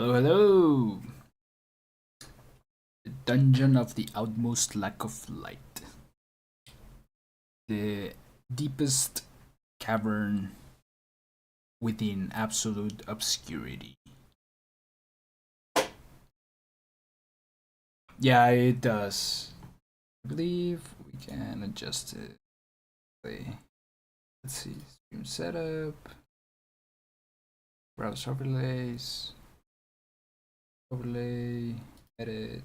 Hello, hello! The Dungeon of the Outmost Lack of Light. The deepest cavern within absolute obscurity. Yeah, it does. I believe we can adjust it. Let's see. Stream setup. Browse overlays. Overlay. Edit.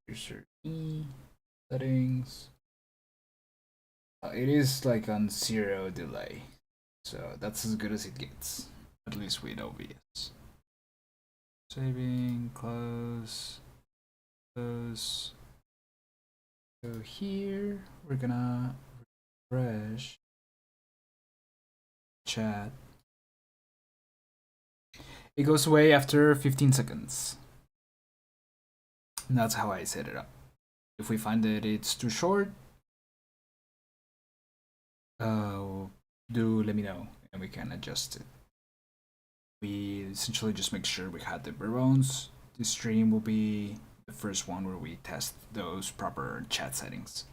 User E. Settings. It is like on 0 delay. So that's as good as it gets. At least with OBS. Saving, close, close. So here we're gonna refresh chat. It goes away after 15 seconds. And that's how I set it up. If we find that it's too short, do let me know and we can adjust it. We essentially just make sure we had the bare bones. This stream will be the first one where we test those proper chat settings.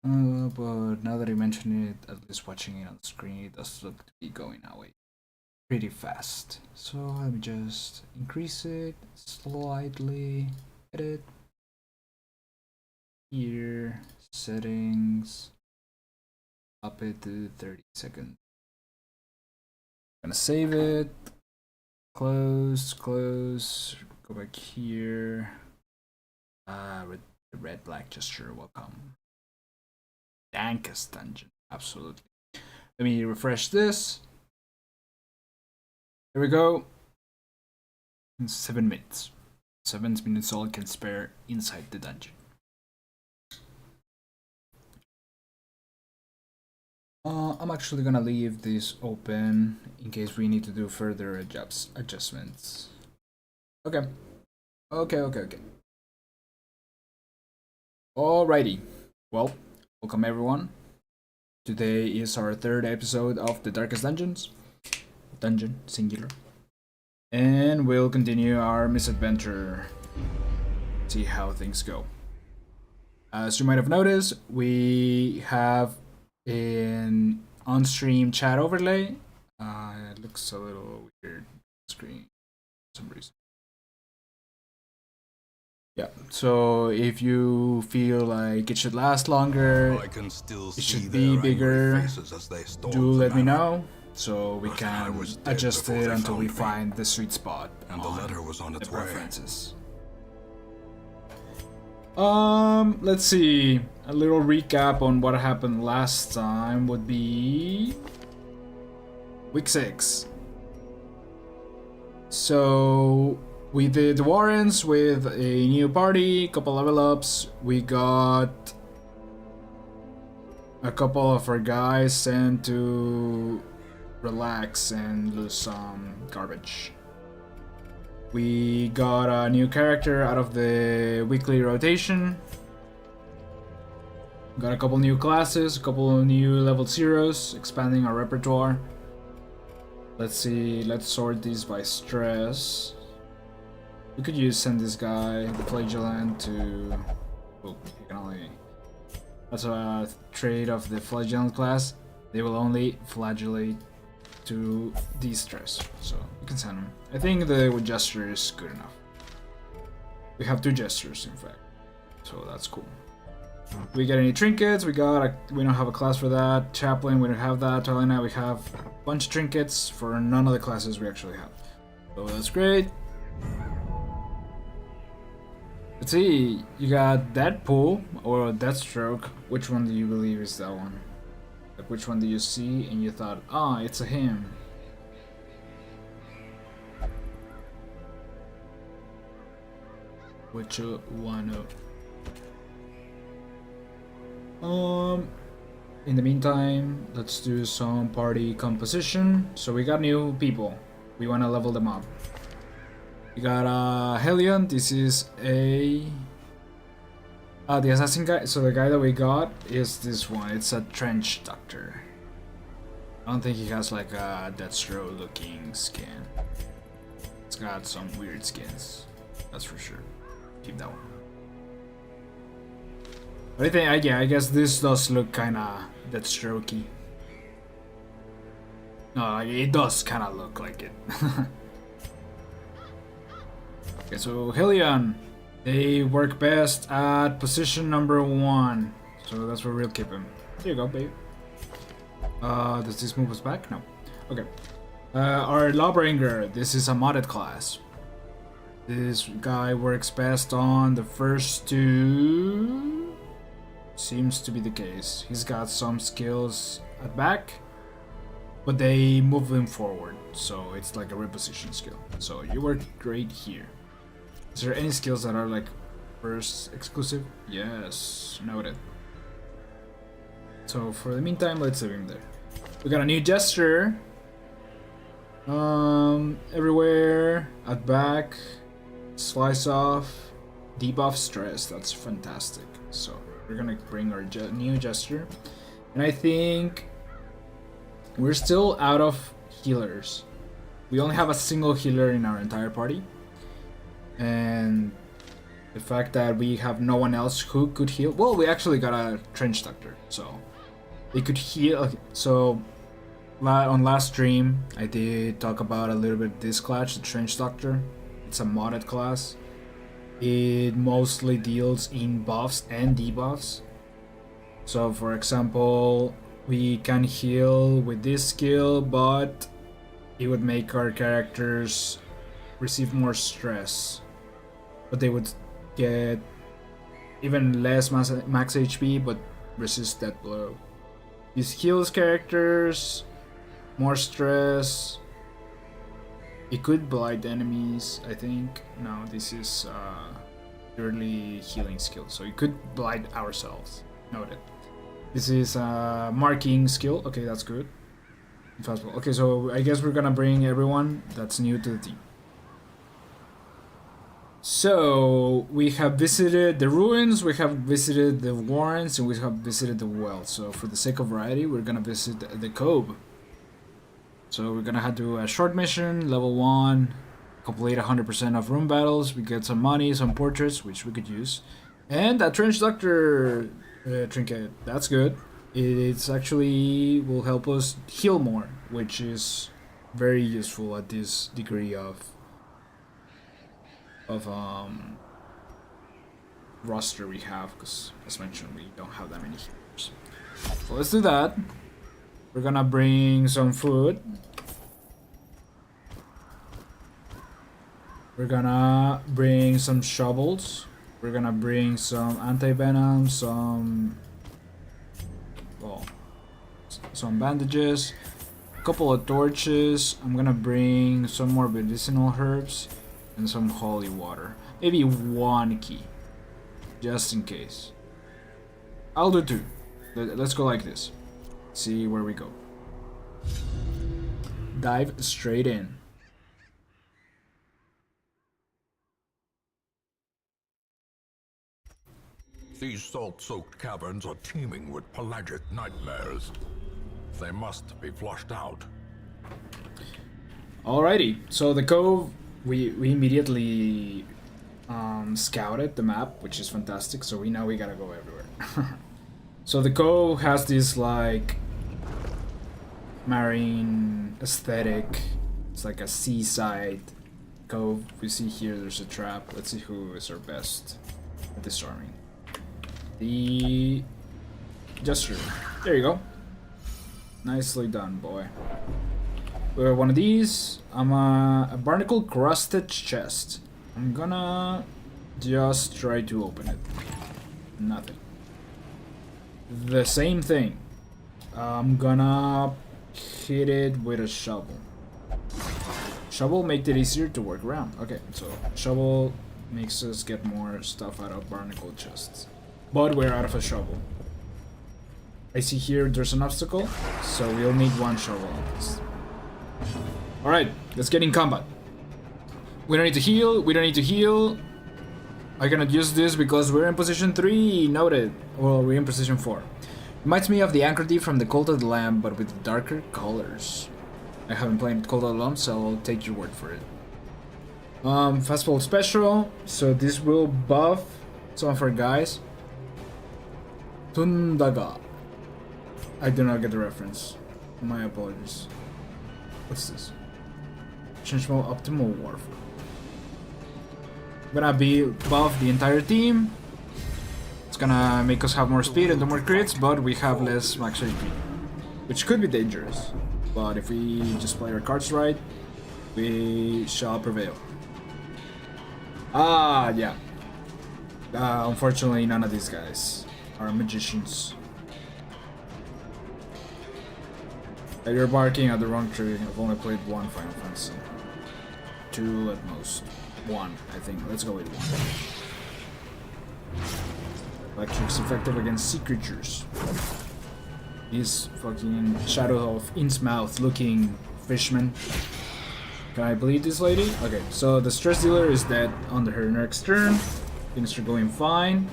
But now that I mention it, at least watching it on the screen, it does look to be going away pretty fast. So let me just increase it slightly. Edit. Here, settings. Up it to 30 seconds. Gonna save it. Close, close. Go back here. Red black gesture will come. Dankest dungeon, absolutely. Let me refresh this. There we go. In 7 minutes. 7 minutes all I can spare inside the dungeon. I'm actually gonna leave this open in case we need to do further adjustments. Okay. Alrighty. Well, welcome everyone. Today is our 3rd episode of The Darkest Dungeons. Dungeon, singular. And we'll continue our misadventure. See how things go. As you might have noticed, we have an on-stream chat overlay. It looks a little weird on the screen for some reason. Yeah, so if you feel like it should last longer, it should be bigger, do let me know so we can adjust it until we find the sweet spot and the letter was on its way. Preferences. Let's see. A little recap on what happened last time would be week 6. So we did the Warrens with a new party, couple level ups. We got a couple of our guys sent to relax and lose some garbage. We got a new character out of the weekly rotation. Got a couple new classes, a couple of new level 0s, expanding our repertoire. Let's see, let's sort these by stress. We could send this guy, the Flagellant, to... Oh, he can only... That's a trait of the Flagellant class. They will only flagellate to de-stress, so you can send them. I think the gesture is good enough. We have 2 gestures, in fact, so that's cool. We get any trinkets? We don't have a class for that. Chaplain, we don't have that. Talina, we have a bunch of trinkets for none of the classes we actually have. So that's great. Let's see, you got Deadpool or Deathstroke. Which one do you believe is that one? Like, which one do you see and you thought, ah, it's a him? Which one? In the meantime, let's do some party composition. So we got new people. We want to level them up. We got Helion. This is a the assassin guy. So the guy that we got is this one. It's a trench doctor. I don't think he has like a Deathstroke looking skin. It's got some weird skins, that's for sure. Keep that one. But I think, yeah, I guess this does look kinda Deathstrokey. No, like, it does kinda look like it. Okay, so Hillian, they work best at position number 1. So that's where we'll keep him. There you go, babe. Does this move us back? No. Okay. Our Lawbringer, this is a modded class. This guy works best on the first 2. Seems to be the case. He's got some skills at back, but they move him forward. So it's like a reposition skill. So you work great here. Is there any skills that are like first exclusive? Yes, noted. So for the meantime, let's leave him there. We got a new gesture. Everywhere at back, slice off, debuff stress. That's fantastic. So we're gonna bring our new gesture, and I think we're still out of healers. We only have a single healer in our entire party, and the fact that we have no one else who could heal. Well, we actually got a trench doctor, so they could heal. So on last stream, I did talk about a little bit this class, the trench doctor. It's a modded class. It mostly deals in buffs and debuffs. So for example, we can heal with this skill, but it would make our characters receive more stress, but they would get even less max HP but resist that blow. This heals characters, more stress. It could blight enemies, I think. No, this is purely healing skill, so it could blight ourselves. Noted. This is a marking skill. Okay, that's good. Fastball. Okay, so I guess we're gonna bring everyone that's new to the team. So we have visited the ruins, we have visited the warrens, and we have visited the well. So for the sake of variety, we're gonna visit the cove. So we're gonna have to do a short mission, level 1, complete 100% of room battles. We get some money, some portraits, which we could use, and a trench doctor trinket. That's good. It's actually will help us heal more, which is very useful at this degree of roster we have, because as mentioned, we don't have that many healers. So let's do that. We're gonna bring some food. We're gonna bring some shovels. We're gonna bring some anti-venom, some bandages, a couple of torches. I'm gonna bring some more medicinal herbs and some holy water. Maybe 1 key, just in case. I'll do 2. Let's go like this. See where we go. Dive straight in. These salt-soaked caverns are teeming with pelagic nightmares. They must be flushed out. Alrighty, so the cove, we immediately scouted the map, which is fantastic, so we know we gotta go everywhere. So the cove has this like marine aesthetic. It's like a seaside cove. We see here there's a trap. Let's see who is our best at disarming. The gesture. There you go. Nicely done, boy. We have one of these. I'm a barnacle crusted chest. I'm gonna just try to open it. Nothing. The same thing. I'm gonna hit it with a shovel. Shovel makes it easier to work around. Okay, so shovel makes us get more stuff out of barnacle chests. But we're out of a shovel. I see here there's an obstacle, so we'll need 1 shovel on this. Alright, let's get in combat. We don't need to heal, we don't need to heal. I cannot use this because we're in position 3, noted. Well, we're in position 4. Reminds me of the Anchor Deep from the Cult of the Lamb, but with darker colors. I haven't played Cult of the Lamb, so I'll take your word for it. Fastball special, so this will buff some of our guys. Tundaga. I do not get the reference. My apologies. What's this? Change mode optimal warfare. Gonna be buff the entire team. It's gonna make us have more speed and do more crits, but we have less max HP, which could be dangerous. But if we just play our cards right, we shall prevail. Ah, yeah. Unfortunately, none of these guys are magicians. You're barking at the wrong tree. I've only played one Final Fantasy. 2 at most. 1, I think. Let's go with 1. Electric's effective against sea creatures. He's fucking Shadow of Innsmouth looking fishman. Can I bleed this lady? Okay, so the stress dealer is dead under her next turn. Things are going fine.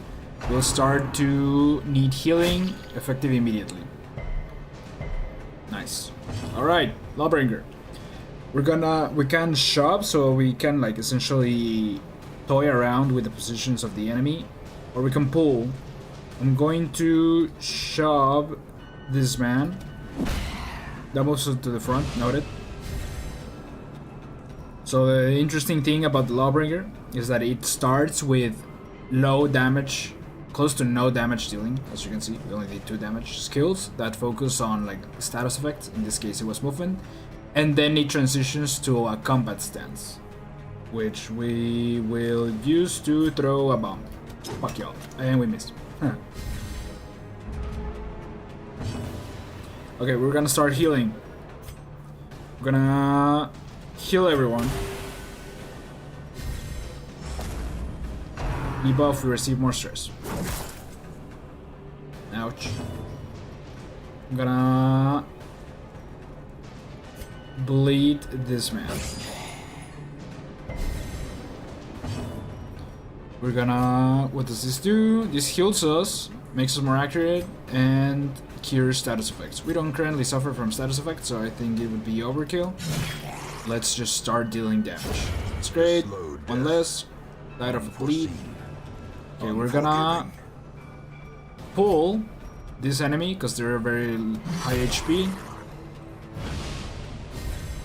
We'll start to need healing, effective immediately. Nice. Alright, Lawbringer. We can shove, so we can like essentially toy around with the positions of the enemy, or we can pull. I'm going to shove this man. That moves to the front, noted. So the interesting thing about the Lawbringer is that it starts with low damage, close to no damage dealing. As you can see, we only did 2 damage skills that focus on like status effects. In this case, it was movement. And then it transitions to a combat stance, which we will use to throw a bomb. Fuck y'all. And we missed. Huh. Okay, we're gonna start healing. We're gonna heal everyone. Debuff, we receive more stress. Ouch. I'm gonna bleed this man. We're gonna... What does this do? This heals us, makes us more accurate, and cures status effects. We don't currently suffer from status effects, so I think it would be overkill. Let's just start dealing damage. It's great. One less. Died of a bleed. Okay, we're gonna pull this enemy because they're very high HP.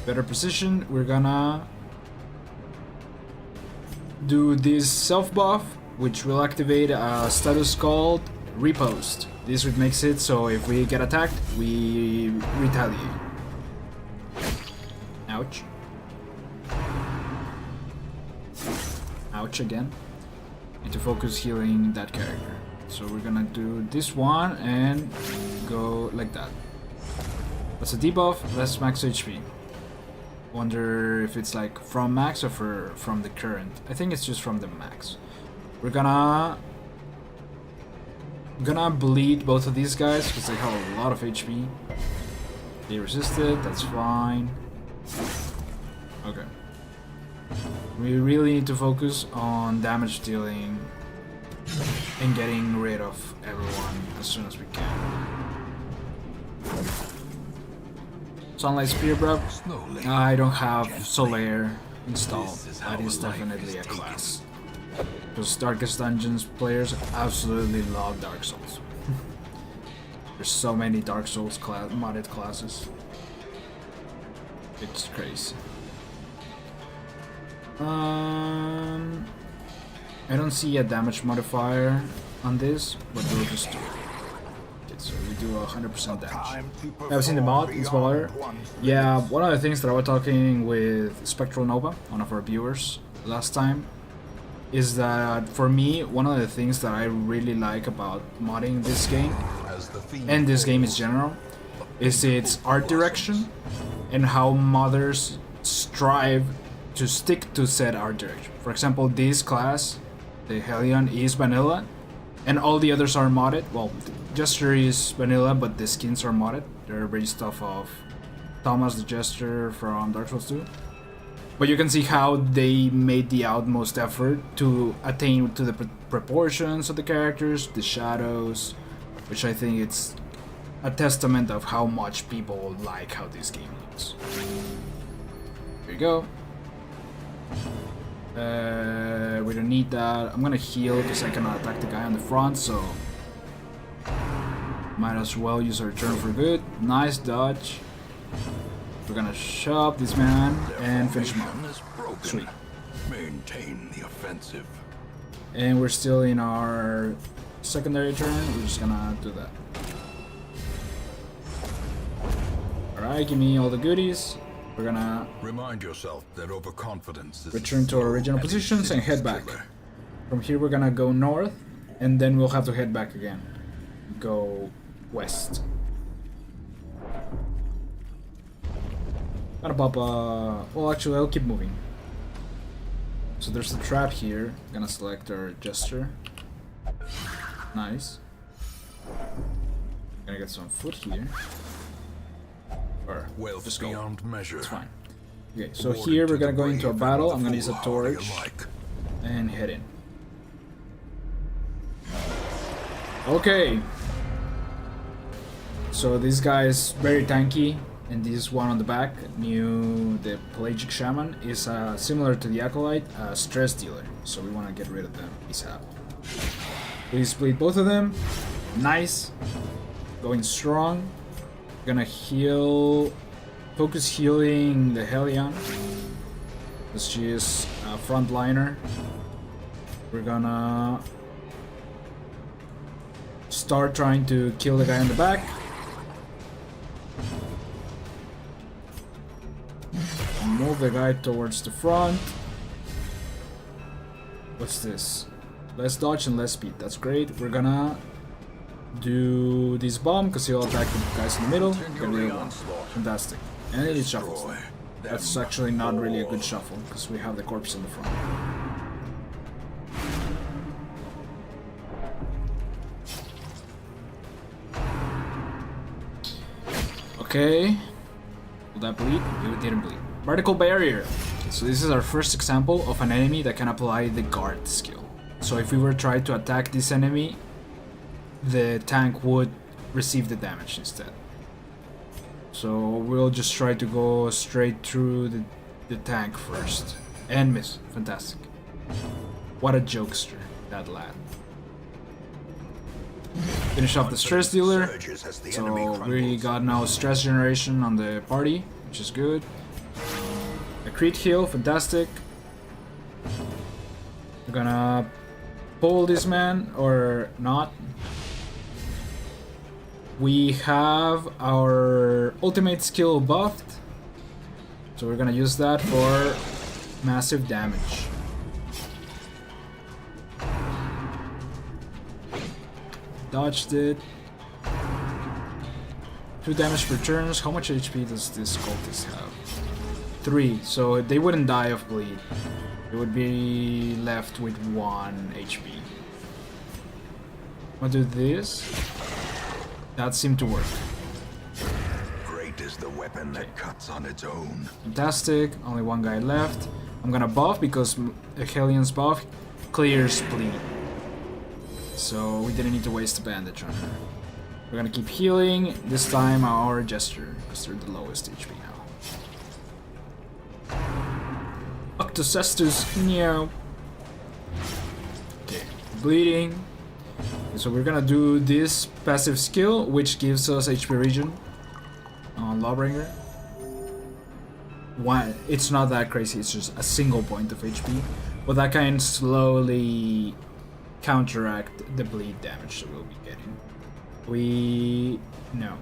Better precision. We're gonna do this self buff, which will activate a status called Repost. This makes it so if we get attacked, we retaliate. Ouch. Ouch again. Need to focus healing that character. So we're gonna do this one and go like that. That's a debuff, less max HP. Wonder if it's like from max or from the current. I think it's just from the max. We're gonna bleed both of these guys because they have a lot of HP. They resisted, that's fine. Okay. We really need to focus on damage dealing and getting rid of everyone as soon as we can. Sunlight Spear, bro. I don't have Solaire installed. That is definitely a class. Because Darkest Dungeons players absolutely love Dark Souls. There's so many Dark Souls modded classes. It's crazy. I don't see a damage modifier on this, but we'll just do it. Okay, so we do 100% damage. I've seen the mod, it's baller. Yeah, one of the things that I was talking with Spectral Nova, one of our viewers, last time, is that for me, one of the things that I really like about modding this game, and this game in general, is its art direction and how modders strive to stick to said art direction. For example, this class, the Hellion, is vanilla, and all the others are modded. Well, Jester is vanilla, but the skins are modded. They're based off of Thomas the Jester from Dark Souls 2. But you can see how they made the utmost effort to attain to the proportions of the characters, the shadows, which I think it's a testament of how much people like how this game looks. Here you go. We don't need that. I'm gonna heal because I cannot attack the guy on the front, so might as well use our turn for good. Nice dodge. We're gonna shove this man and finish him off. Sweet. Maintain the offensive. And we're still in our secondary turn. We're just gonna do that. Alright, give me all the goodies. We're gonna remind yourself that overconfidence is return to our original positions and head back. From here we're gonna go north, and then we'll have to head back again. Go west. Gonna pop well, actually I'll keep moving. So there's a trap here. Gonna select our gesture. Nice. Gonna get some food here. Or wealth just go. Beyond measure. It's fine. Okay, so here we're gonna go into a battle. I'm gonna use a torch and head in. Okay. So this guy is very tanky, and this one on the back, the Pelagic Shaman, is similar to the Acolyte, a stress dealer. So we want to get rid of them ASAP. We split both of them. Nice. Going strong. Gonna heal, focus healing the Hellion, because she is a frontliner. We're gonna start trying to kill the guy in the back. Move the guy towards the front. What's this? Less dodge and less speed, that's great. We're gonna do this bomb because he'll attack the guys in the middle. Fantastic. And it shuffles. That's actually not really a good shuffle because we have the corpse in the front. Okay. Will that bleed? It didn't bleed. Vertical barrier. So this is our first example of an enemy that can apply the guard skill. So if we were to try to attack this enemy, the tank would receive the damage instead. So we'll just try to go straight through the tank first. And miss. Fantastic. What a jokester, that lad. Finish off the stress dealer. So we got now stress generation on the party, which is good. A crit heal, fantastic. We're gonna pull this man, or not. We have our ultimate skill buffed, so we're gonna use that for massive damage. Dodged it. 2 damage per turns. How much HP does this cultist have? 3, so they wouldn't die of bleed. They would be left with 1 HP. I'll do this. That seemed to work. Great is the weapon that cuts on its own. Fantastic. Only 1 guy left. I'm gonna buff because the Hellion's buff clears bleed. So we didn't need to waste a bandage on her. We're gonna keep healing. This time our gesture, because they're the lowest HP now. Octocestus, meow. Okay, bleeding. So we're gonna do this passive skill, which gives us HP regen on Lawbringer. One, it's not that crazy, it's just a single point of HP, but that can slowly counteract the bleed damage that we'll be getting. No.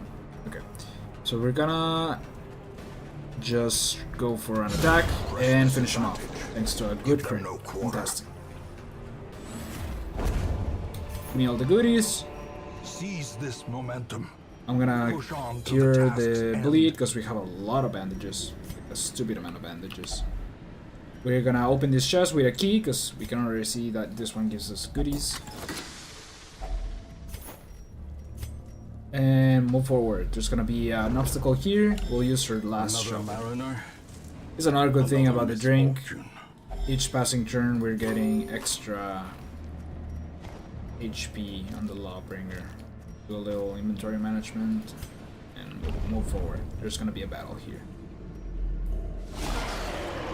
Okay. So we're gonna just go for an attack and finish him off, thanks to a good crit. Fantastic. Give me all the goodies. Seize this momentum. I'm gonna cure the bleed because we have a lot of bandages, like a stupid amount of bandages. We're gonna open this chest with a key because we can already see that this one gives us goodies. And move forward. There's gonna be an obstacle here. We'll use her last shot. It's another good thing about the drink. Each passing turn we're getting extra HP on the Lawbringer. Do a little inventory management and move forward. There's gonna be a battle here.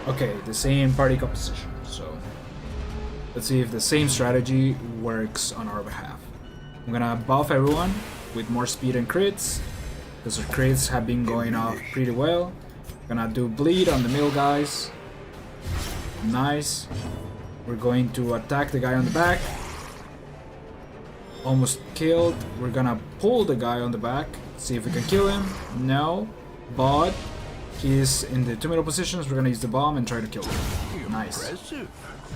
Okay, the same party composition. So let's see if the same strategy works on our behalf. I'm gonna buff everyone with more speed and crits, because our crits have been going off pretty well. Gonna do bleed on the middle guys. Nice. We're going to attack the guy on the back. Almost killed. We're gonna pull the guy on the back. See if we can kill him. No. But he's in the 2 middle positions. We're gonna use the bomb and try to kill him. Nice.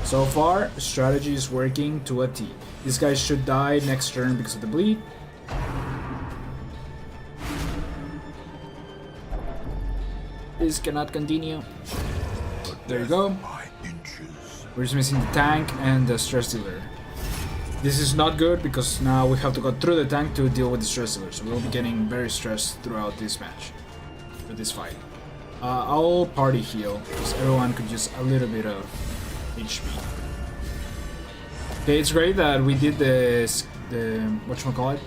So far, strategy is working to a T. These guys should die next turn because of the bleed. This cannot continue. There you go. We're just missing the tank and the stress dealer. This is not good because now we have to go through the tank to deal with the stress dealer. So we'll be getting very stressed throughout this match, or this fight. I'll party heal because everyone could use a little bit of HP. Okay, it's great that we did the whatchamacallit?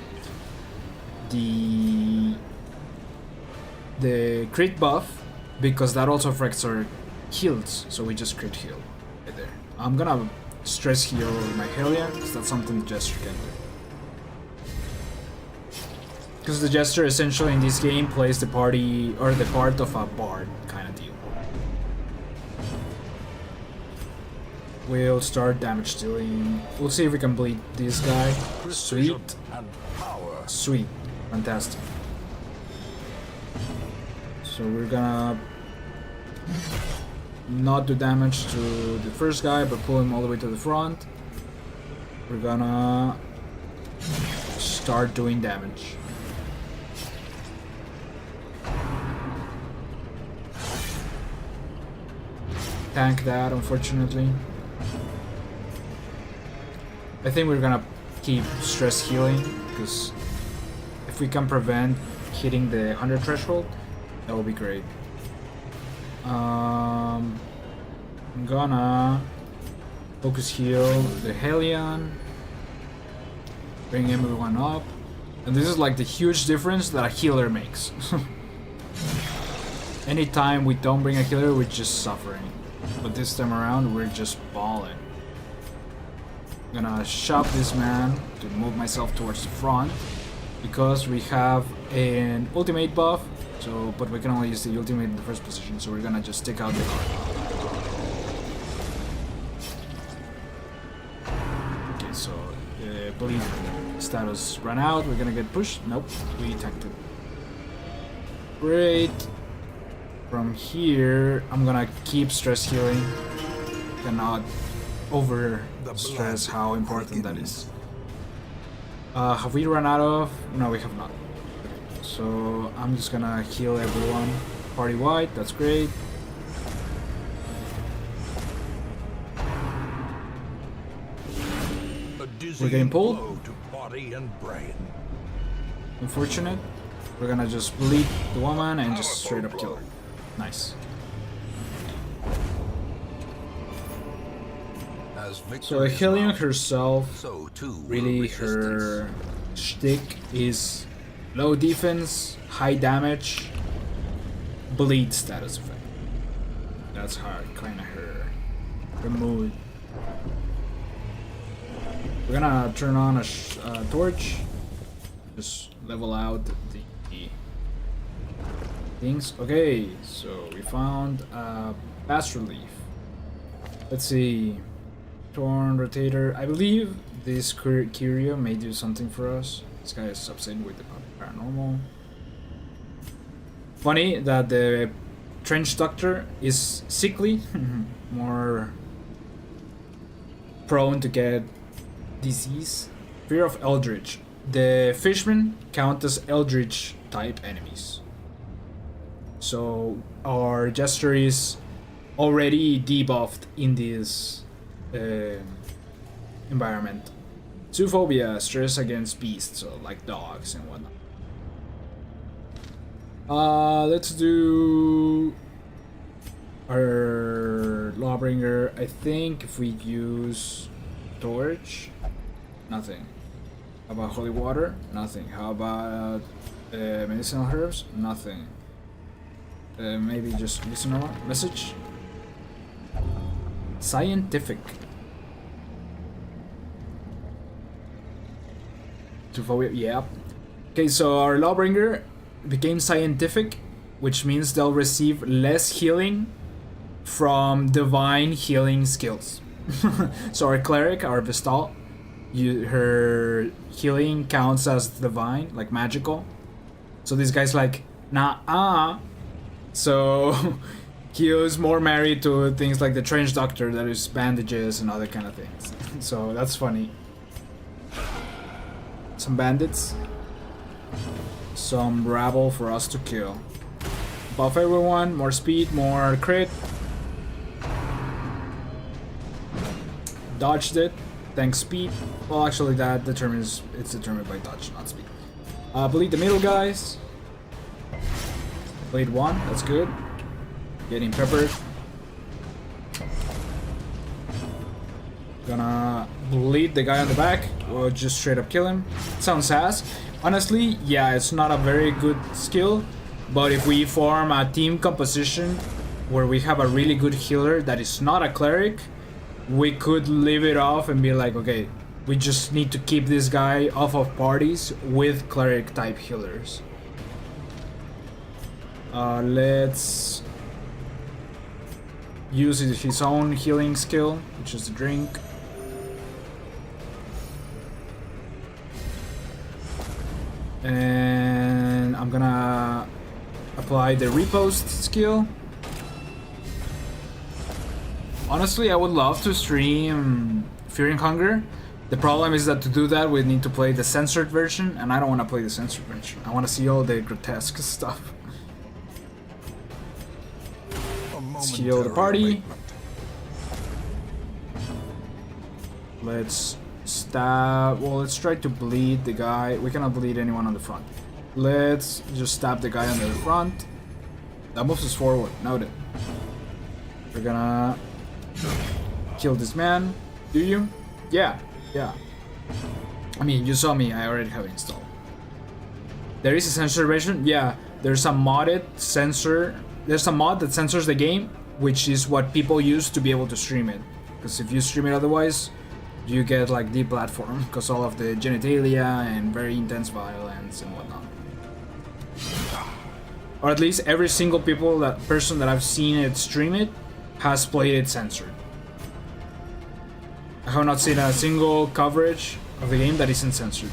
The crit buff, because that also affects our heals. So we just crit heal right there. I'm gonna stress heal my Hellion, because that's something the Jester can do. Because the Jester essentially in this game plays the party, or the part of a bard kind of deal. We'll start damage dealing. We'll see if we can bleed this guy. Sweet. Sweet. Fantastic. So we're gonna not do damage to the first guy, but pull him all the way to the front. We're gonna start doing damage. Tank that, unfortunately. I think we're gonna keep stress healing, because if we can prevent hitting the 100 threshold, that would be great. I'm gonna focus heal the Hellion, bring everyone up, and this is like the huge difference that a healer makes. Anytime we don't bring a healer, we're just suffering, but this time around we're just balling. I'm gonna shove this man to move myself towards the front, because we have an ultimate buff. So, but we can only use the ultimate in the first position, so we're gonna just take out the guard. Okay, so bleed status ran out. We're gonna get pushed. Nope, we tanked it. Great. From here, I'm gonna keep stress healing. Cannot over stress how important that is. Have we run out of? No, we have not. So I'm just gonna heal everyone party wide. That's great. We're getting pulled. Unfortunate. We're gonna just bleed the woman and just straight up kill her. Nice. So Hellion herself, really her shtick is low defense, high damage, bleed status effect. That's her kind of her mood. We're gonna turn on a torch, just level out the things. Okay, so we found a bas relief. Let's see. Torn rotator. I believe this curio may do something for us. This guy is upset with the paranormal. Funny that the trench doctor is sickly, more prone to get disease. Fear of Eldritch. The fishmen count as Eldritch type enemies. So our jester is already debuffed in this environment. Zoophobia, stress against beasts, so like dogs and whatnot. Let's do our Lawbringer. I think if we use torch, nothing. How about holy water? Nothing. How about medicinal herbs? Nothing. Maybe just medicinal message? Scientific. Yeah. Okay, so our Lawbringer became scientific, which means they'll receive less healing from divine healing skills. So our cleric, our Vestal, her healing counts as divine, like magical. So this guy's like, nah. So he was more married to things like the trench doctor that is bandages and other kind of things. So that's funny. Some bandits. Some rabble for us to kill. Buff everyone, more speed, more crit. Dodged it. Thanks speed. Well, actually that it's determined by dodge, not speed. Bleed the middle guys. Bleed one, that's good. Getting peppered. Gonna bleed the guy on the back, or just straight up kill him. Sounds ass. Honestly, yeah, it's not a very good skill, but if we form a team composition where we have a really good healer that is not a cleric, we could leave it off and be like, okay, we just need to keep this guy off of parties with cleric type healers. Let's use his own healing skill, which is the drink. And I'm gonna apply the repost skill. Honestly, I would love to stream Fearing Hunger. The problem is that to do that we need to play the censored version, and I don't want to play the censored version. I want to see all the grotesque stuff. Let's heal the party. Let's stab. Well, let's try to bleed the guy. We cannot bleed anyone on the front. Let's just stab the guy on the front. That moves us forward. Noted. We're gonna kill this man. Do you? Yeah. I mean, you saw me. I already have it installed. There is a censor version. Yeah, there's a modded censor. There's a mod that censors the game, which is what people use to be able to stream it. Because if you stream it otherwise, you get like deplatformed because all of the genitalia and very intense violence and whatnot. Or at least every single person that I've seen it stream it has played it censored. I have not seen a single coverage of the game that isn't censored.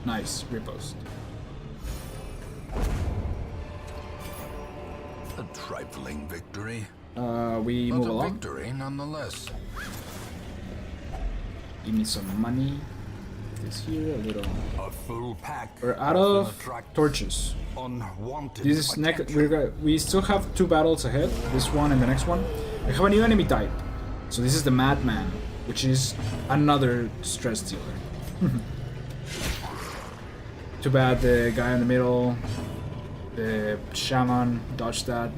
Nice, repost. A trifling victory. We but move a along. Victory nonetheless. Give me some money. This here, a little. A full pack. We're out of torches. Unwanted This is next. We still have 2 battles ahead. This one and the next one. I have a new enemy type. So this is the Madman, which is another stress dealer. Too bad the guy in the middle, the shaman, dodged that.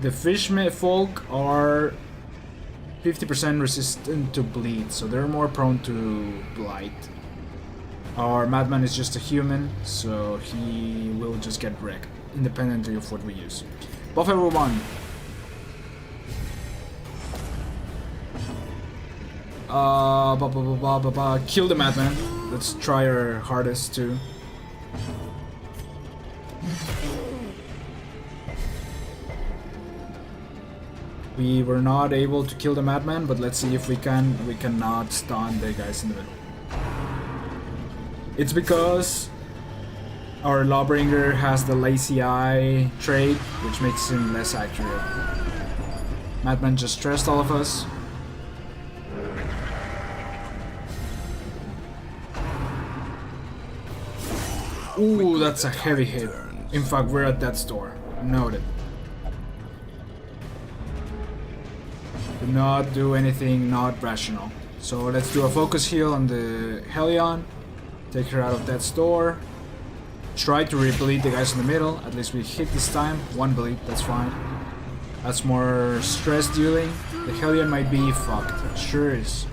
The fishman folk are 50% resistant to bleed, so they're more prone to blight. Our Madman is just a human, so he will just get wrecked, independently of what we use. Buff everyone! Kill the Madman. Let's try our hardest to. We were not able to kill the Madman, but let's see if we can. We cannot stun the guys in the middle. It's because our Lawbringer has the lazy eye trait, which makes him less accurate. Madman just stressed all of us. Ooh, that's a heavy hit. In fact, we're at death's door. Noted. Do not do anything not rational. So let's do a focus heal on the Helion. Take her out of death's door. Try to re-bleed the guys in the middle. At least we hit this time. 1 bleed, that's fine. That's more stress dealing. The Hellion might be fucked. It sure is.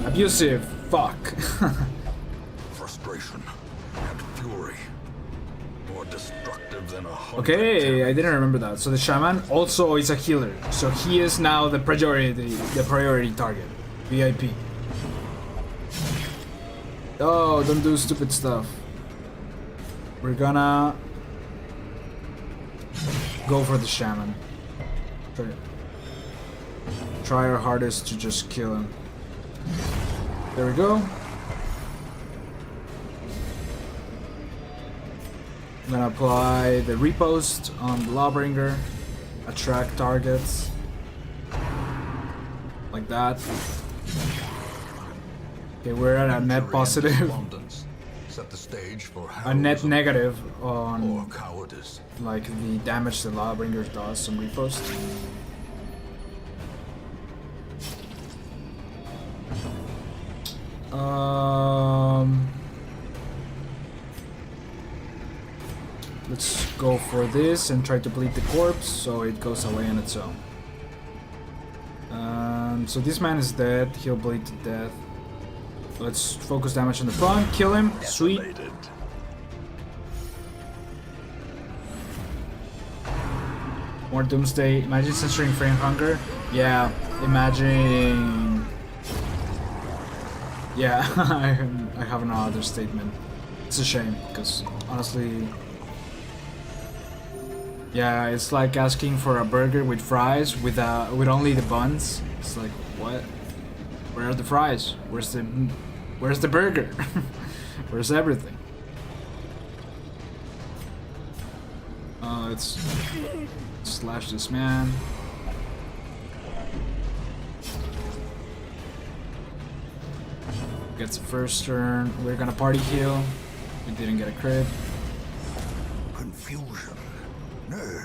Abusive. Fuck. Frustration and fury. More destructive than a hundred. Okay, I didn't remember that. So the shaman also is a healer. So he is now the priority target. VIP. Oh, don't do stupid stuff. We're gonna go for the shaman. Try our hardest to just kill him. There we go. I'm gonna apply the repost on the Lawbringer. Attract targets. Like that. Okay, we're at a net positive. Set the stage for A net negative on cowardice. like the damage the Lawbringer does. Some repost. Let's go for this and try to bleed the corpse so it goes away on its own. So this man is dead. He'll bleed to death. Let's focus damage on the front. Kill him. Sweet. More Doomsday. Imagine censoring frame hunger. Yeah, imagine. Yeah, I have no other statement. It's a shame because honestly, yeah, it's like asking for a burger with fries with only the buns. It's like, what? Where are the fries? Where's the burger? Where's everything? Let's slash this man. Gets the first turn. We're gonna party heal. We didn't get a crit. Confusion.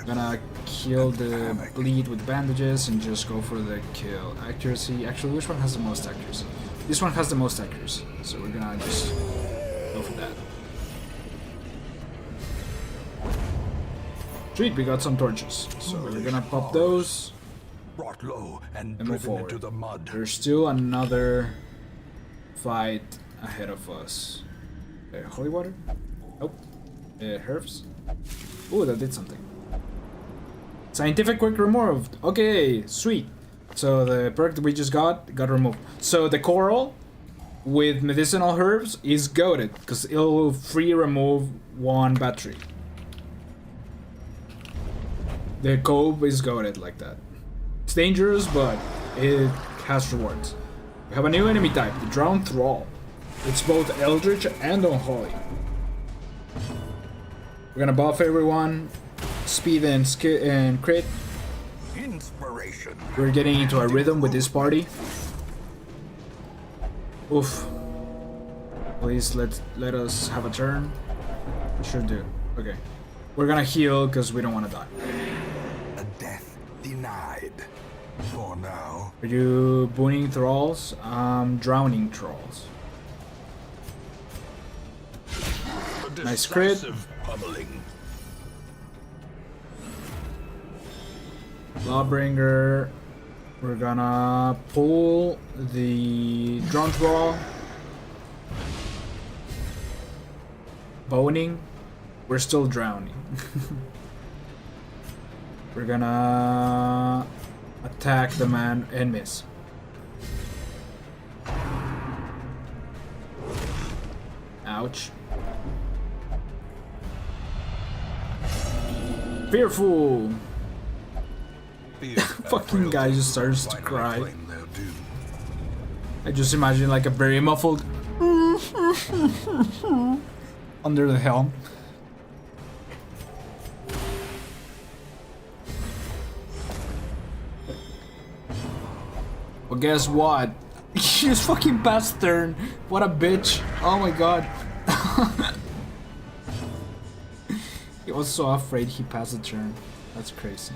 Gonna kill the bleed with bandages and just go for the kill. Accuracy. Actually, which one has the most accuracy? This one has the most accuracy. So we're gonna just go for that. Sweet, we got some torches. So we're gonna pop those Brought low and and move driven forward. into the mud. There's still another fight ahead of us. Holy water? Nope. Herbs? Ooh, that did something. Scientific quick removed. Okay, sweet. So the perk that we just got removed. So the coral with medicinal herbs is goated because it'll free remove one battery. The cove is goated like that. It's dangerous, but it has rewards. We have a new enemy type, the Drowned Thrall. It's both Eldritch and Unholy. We're gonna buff everyone, speed and crit. Inspiration. We're getting into a rhythm with this party. Oof. Please let us have a turn. Should do. Okay. We're gonna heal because we don't want to die. A death denied. For now. Are you booning thralls? Drowning trolls. Nice crit. Pummeling. Lawbringer. We're gonna pull the drone thrall. Boning. We're still drowning. We're gonna attack the man and miss. Ouch. Fearful. Fucking guy just starts to cry. I just imagine like a very muffled under the helm. Well, guess what? He just fucking passed turn. What a bitch. Oh my god. He was so afraid he passed a turn. That's crazy.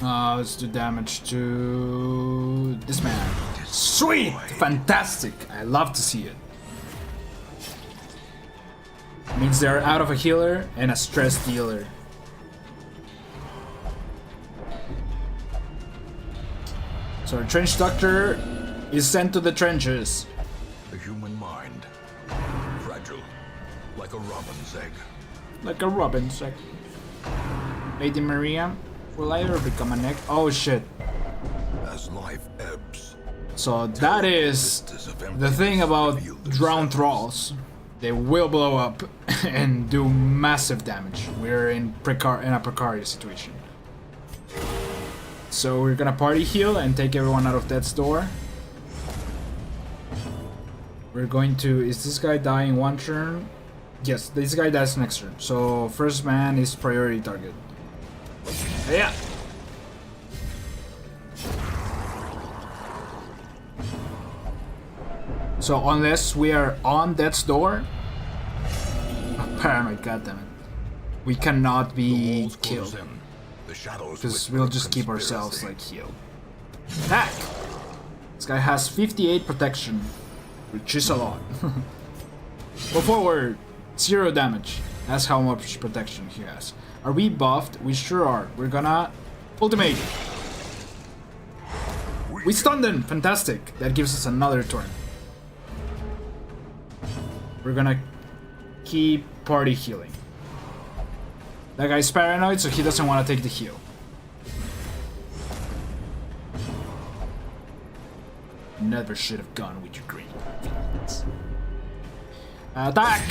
Let's do damage to this man. Sweet! Fantastic! I love to see it. Means they're out of a healer and a stress dealer. So our trench doctor is sent to the trenches. The human mind, fragile, like a robin's egg. Like a robin's egg. Lady Maria, will I ever become an egg? Oh shit. As life ebbs. So that is the thing about drowned thralls. They will blow up and do massive damage. We're in a precarious situation. So we're gonna party heal and take everyone out of death's door. We're going to... Is this guy dying one turn? Yes, this guy dies next turn. So first man is priority target. Yeah. So unless we are on death's door, oh, paranoid, goddammit, we cannot be killed. Because we'll just keep ourselves like healed. Attack! This guy has 58 protection, which is a lot. Go forward. 0 damage. That's how much protection he has. Are we buffed? We sure are. We're gonna ultimate. We stunned him. Fantastic. That gives us another turn. We're gonna keep party healing. That guy's paranoid, so he doesn't want to take the heal. Never should have gone with your green feelings. Attack!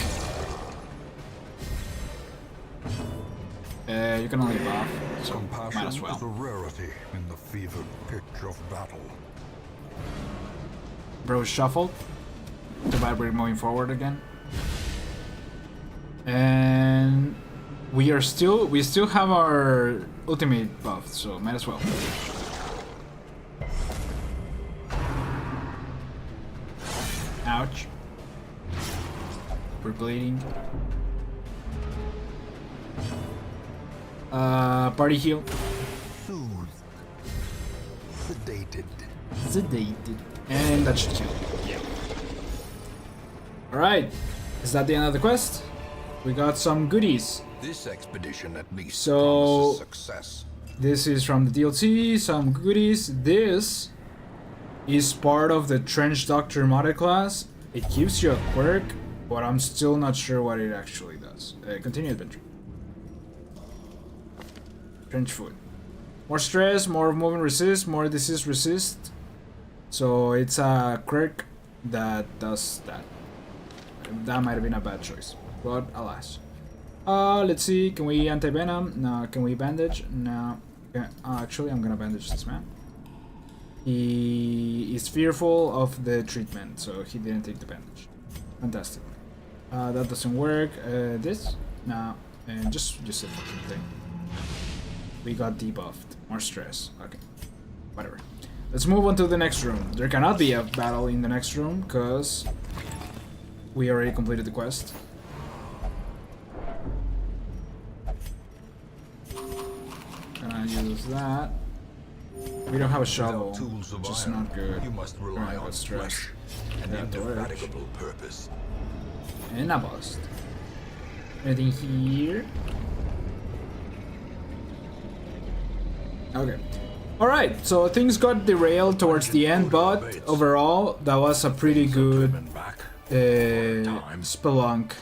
You can only buff, so might as well. Is a rarity in the fevered pitch of battle. Bro shuffled. Too bad we're moving forward again. And we still have our ultimate buff, so might as well. Ouch. We're bleeding. Party heal. Soothed. Sedated. Sedated. And that should kill. Yeah. Alright. Is that the end of the quest? We got some goodies. This expedition at least So promises success. This is from the DLC, some goodies. This is part of the Trench Doctor modded class. It gives you a quirk, but I'm still not sure what it actually does. Continue adventure. Trench foot. More stress, more movement resist, more disease resist. So it's a quirk that does that. That might have been a bad choice, but alas. Let's see, can we anti-venom? No. Can we bandage? No. Okay. Actually, I'm gonna bandage this man. He is fearful of the treatment, so he didn't take the bandage. Fantastic. That doesn't work. This? No. And just a fucking thing. We got debuffed. More stress. Okay. Whatever. Let's move on to the next room. There cannot be a battle in the next room, because we already completed the quest. Gonna use that. We don't have a shovel, which is not good. You must rely on stress. and indefatigable purpose. And a bust. Anything here? Okay. Alright, so things got derailed towards the end, but overall, that was a pretty good Spelunk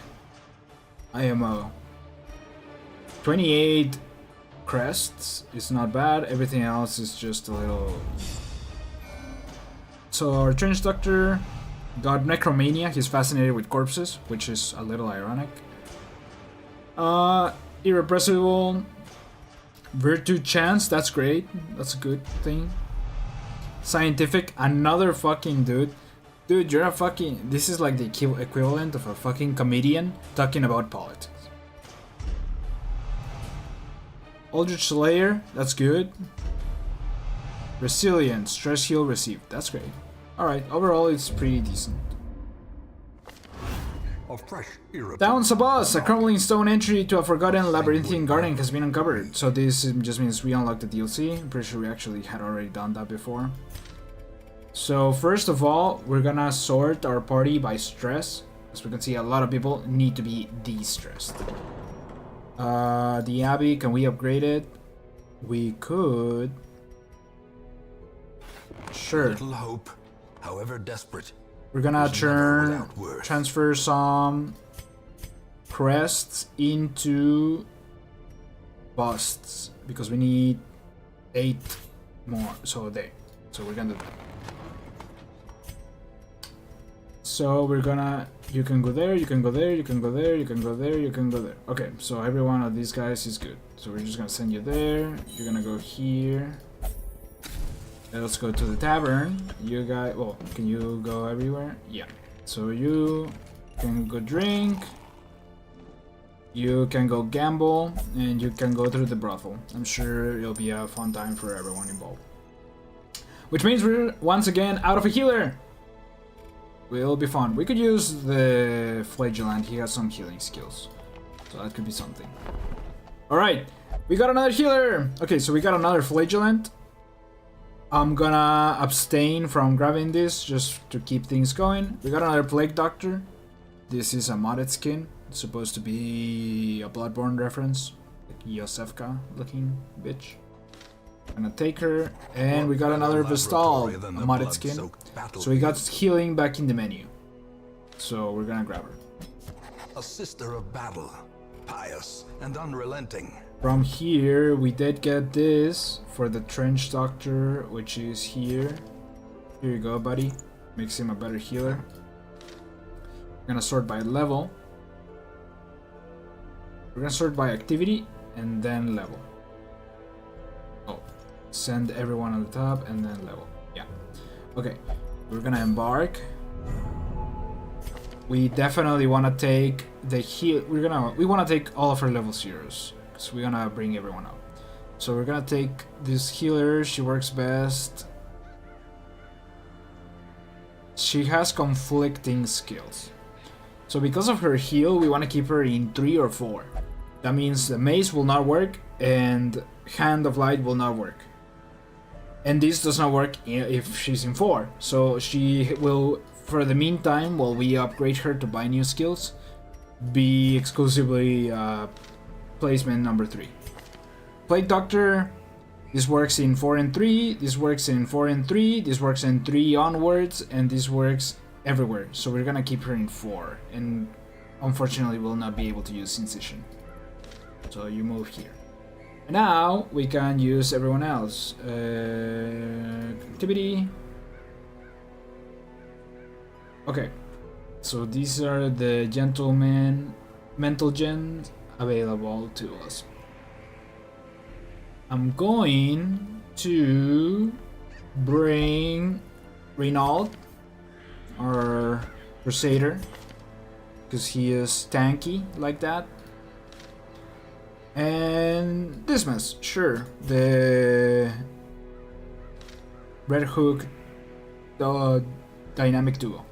IMO. 28 crests is not bad, everything else is just a little... So our Trench Doctor got Necromania, he's fascinated with corpses, which is a little ironic. Irrepressible Virtue Chance, that's great, that's a good thing. Scientific, another fucking dude. Dude, you're a fucking... This is like the equivalent of a fucking comedian talking about politics. Eldritch Slayer, that's good. Resilience, stress heal received, that's great. Alright, overall it's pretty decent. Down Sabas, a crumbling stone entry to a forgotten labyrinthine garden has been uncovered. So this just means we unlocked the DLC. I'm pretty sure we actually had already done that before. So first of all, we're gonna sort our party by stress. As we can see, a lot of people need to be de-stressed. The Abbey, can we upgrade it? We could. Sure. Little hope, however desperate. We're gonna is never without worth. transfer some crests into busts because we need 8 more. So we're gonna do that. So we're gonna. You can go there. You can go there. You can go there. You can go there. You can go there. Okay. So every one of these guys is good. So we're just gonna send you there. You're gonna go here. Let's go to the tavern. You guys, well, can you go everywhere? Yeah. So you can go drink. You can go gamble, and you can go through the brothel. I'm sure it'll be a fun time for everyone involved. Which means we're once again out of a healer. Will be fun. We could use the flagellant. He has some healing skills, so that could be something. All right, we got another healer. Okay, so we got another flagellant. I'm gonna abstain from grabbing this just to keep things going. We got another plague doctor. This is a modded skin. It's supposed to be a Bloodborne reference, like Yosefka looking bitch. Gonna take her, and we got another Vestal, a modded skin. So we got healing back in the menu. So we're gonna grab her. A sister of battle, pious and unrelenting. From here, we did get this for the Trench Doctor, which is here. Here you go, buddy. Makes him a better healer. We're gonna sort by level. We're gonna sort by activity and then level. Oh, send everyone on the top and then level. Yeah. Okay, we're gonna embark. We definitely want to take the heal. We want to take all of our level 0s. So we're gonna bring everyone up. So we're gonna take this healer. She works best. She has conflicting skills. So because of her heal, we want to keep her in 3 or 4. That means the mace will not work and Hand of Light will not work. And this does not work if she's in 4. So she will, for the meantime, while we upgrade her to buy new skills, be exclusively placement number 3. Plague Doctor, this works in 4 and 3, this works in 4 and 3, this works in 3 onwards, and this works everywhere. So we're gonna keep her in 4, and unfortunately we'll not be able to use Incision. So you move here. And now we can use everyone else. Activity. Okay, so these are the gentlemen mental gens available to us. I'm going to bring Renault, our Crusader, because he is tanky like that. And Dismas, sure, the Red Hook dynamic duo.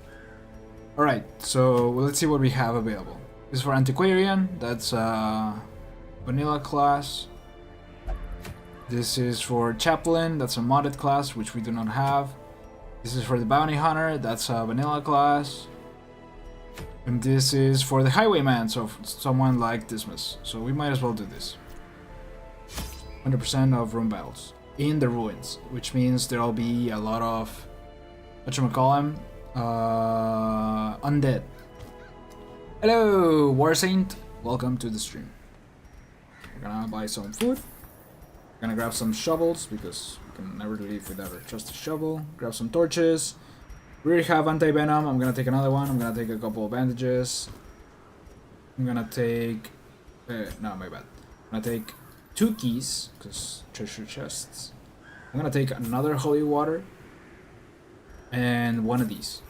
Alright, so let's see what we have available. This is for Antiquarian, that's vanilla class. This is for Chaplain, that's a modded class, which we do not have. This is for the Bounty Hunter, that's a vanilla class. And this is for the Highwayman, so someone like Dismas. So we might as well do this. 100% of room battles in the ruins, which means there'll be a lot of whatchamacallem, undead. Hello, War Saint. Welcome to the stream. We're gonna buy some food. We're gonna grab some shovels because we can never leave without a trusty shovel. Grab some torches. We already have anti-venom. I'm gonna take another one. I'm gonna take a couple of bandages. I'm gonna take... no, my bad. I'm gonna take 2 keys, because treasure chests. I'm gonna take another holy water. And 1 of these.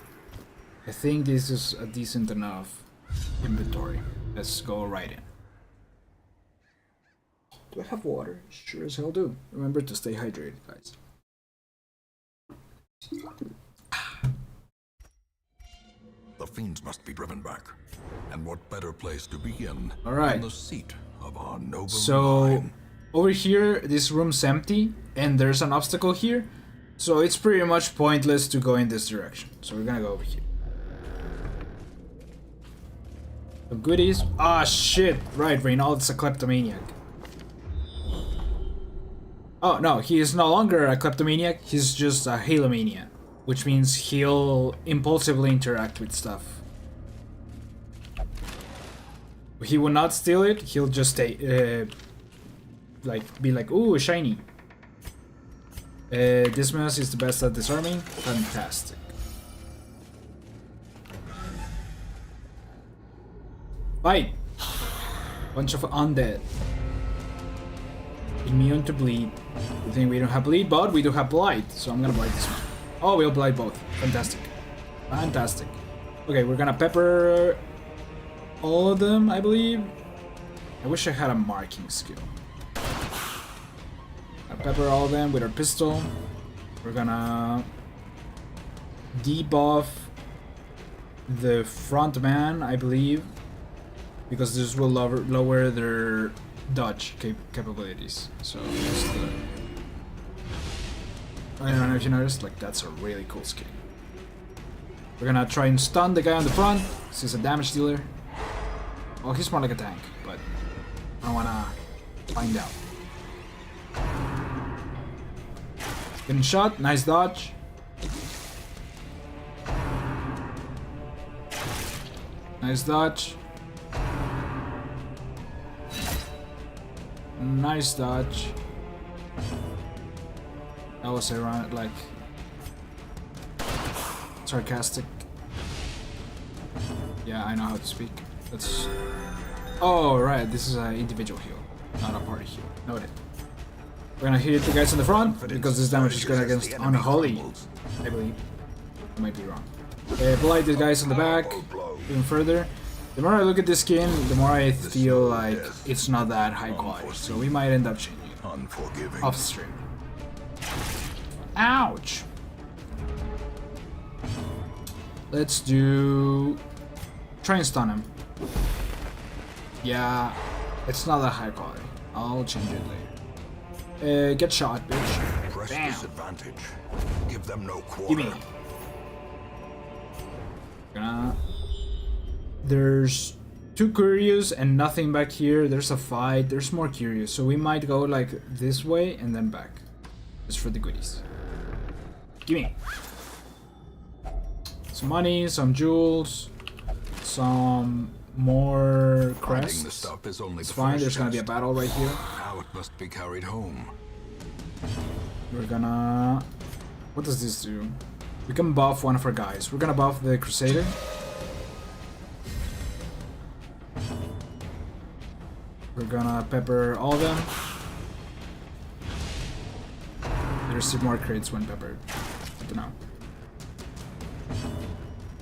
I think this is a decent enough inventory. Let's go right in. Do I have water? Sure as hell do. Remember to stay hydrated, guys. The fiends must be driven back. And what better place to begin Alright. than the seat of our noble So, line? over here, this room's empty, and there's an obstacle here. So it's pretty much pointless to go in this direction. So we're gonna go over here. Some goodies. Ah, shit. Right, Reynald's a kleptomaniac. Oh, no, he is no longer a kleptomaniac. He's just a halomaniac, which means he'll impulsively interact with stuff. He will not steal it. He'll just be like, ooh, shiny. Dismas is the best at disarming. Fantastic. Fight! Bunch of undead. Immune to bleed. Good thing we don't have bleed, but we do have blight, so I'm gonna blight this one. Oh, we'll blight both. Fantastic. Fantastic. Okay, we're gonna pepper all of them, I believe. I wish I had a marking skill. I'll pepper all of them with our pistol. We're gonna debuff the front man, I believe, because this will lower their dodge capabilities. So I don't know if you noticed, like, that's a really cool skill. We're gonna try and stun the guy on the front. He's a damage dealer. Well, he's more like a tank, but I wanna find out. Getting shot, nice dodge. Nice dodge. Nice dodge. That was ironic, like sarcastic. Yeah, I know how to speak. That's. Oh right, this is an individual heal, not a party heal. Noted. We're gonna hit the guys in the front because this damage is going against unholy, I believe. I might be wrong. Blight these guys in the back even further. The more I look at this skin, the more I feel like it's not that high quality. So we might end up changing it off stream. Ouch! Let's do. Try and stun him. Yeah, it's not that high quality. I'll change it later. Get shot, bitch. Press Bam. disadvantage. Give them no quarter. Gimme. There's 2 curious and nothing back here. There's a fight. There's more curious. So we might go like this way and then back. Just for the goodies. Gimme. Some money, some jewels, some more crests. The stuff is only It's the fine. first There's gonna be a test. battle right here. Now it must be carried home. We're gonna. What does this do? We can buff one of our guys. We're gonna buff the Crusader. We're gonna pepper all of them. There's some more crates when peppered. I don't know.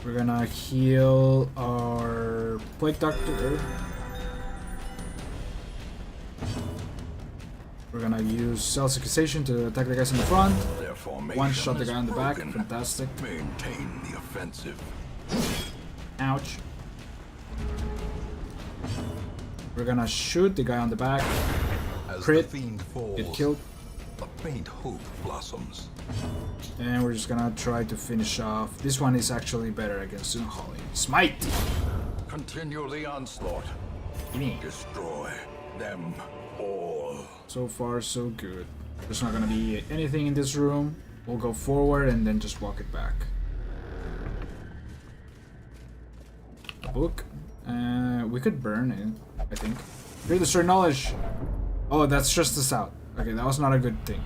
We're gonna heal our Plague Doctor. We're gonna use Cell's Accusation to attack the guys in the front. Their formation One shot the is guy in the back. broken. Fantastic. Maintain the offensive. Ouch. We're gonna shoot the guy on the back. As Crit. the fiend falls, Get killed. a faint hope blossoms. And we're just gonna try to finish off. This one is actually better against Unholy. Smite! Continue the onslaught. Gimme. Destroy them all. So far, so good. There's not gonna be anything in this room. We'll go forward and then just walk it back. A book. We could burn it, I think. Here, destroy knowledge. Oh, that's just us out. Okay, that was not a good thing.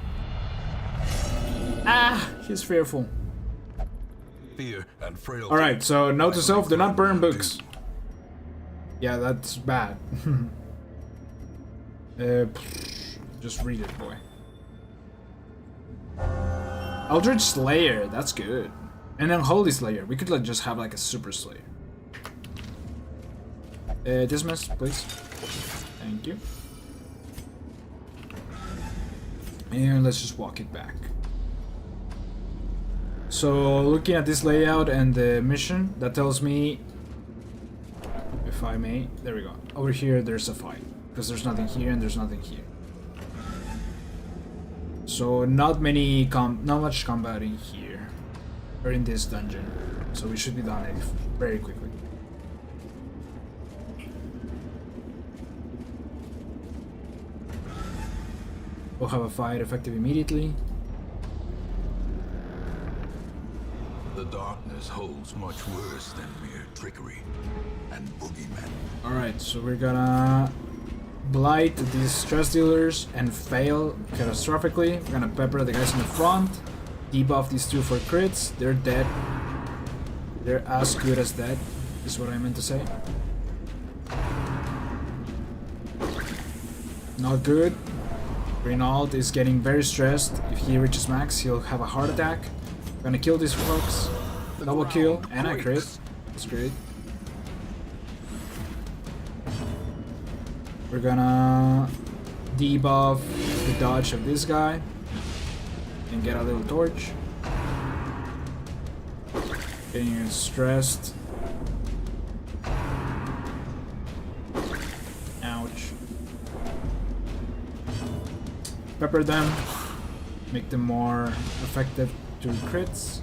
Ah, he's fearful. Fear and frailty. Alright, so note to self, do not burn books. Yeah, that's bad. Just read it, boy. Eldritch Slayer, that's good. And then Holy Slayer. We could like just have like a Super Slayer. Dismiss, please. Thank you. And let's just walk it back. So looking at this layout and the mission, that tells me, if I may, there we go. Over here there's a fight, because there's nothing here and there's nothing here. So not much combat in here, or in this dungeon. So we should be done it very quickly. We'll have a fight effective immediately. The darkness holds much worse than mere trickery and boogeymen. Alright, so we're gonna blight these stress dealers and fail catastrophically. We're gonna pepper the guys in the front, debuff these two for crits. They're dead. They're as good as dead, is what I meant to say. Not good. Renault is getting very stressed. If he reaches max, he'll have a heart attack. Gonna kill these folks. Double kill and a crit. That's great. We're gonna debuff the dodge of this guy and get a little torch. Getting stressed. Ouch. Pepper them. Make them more effective to crits.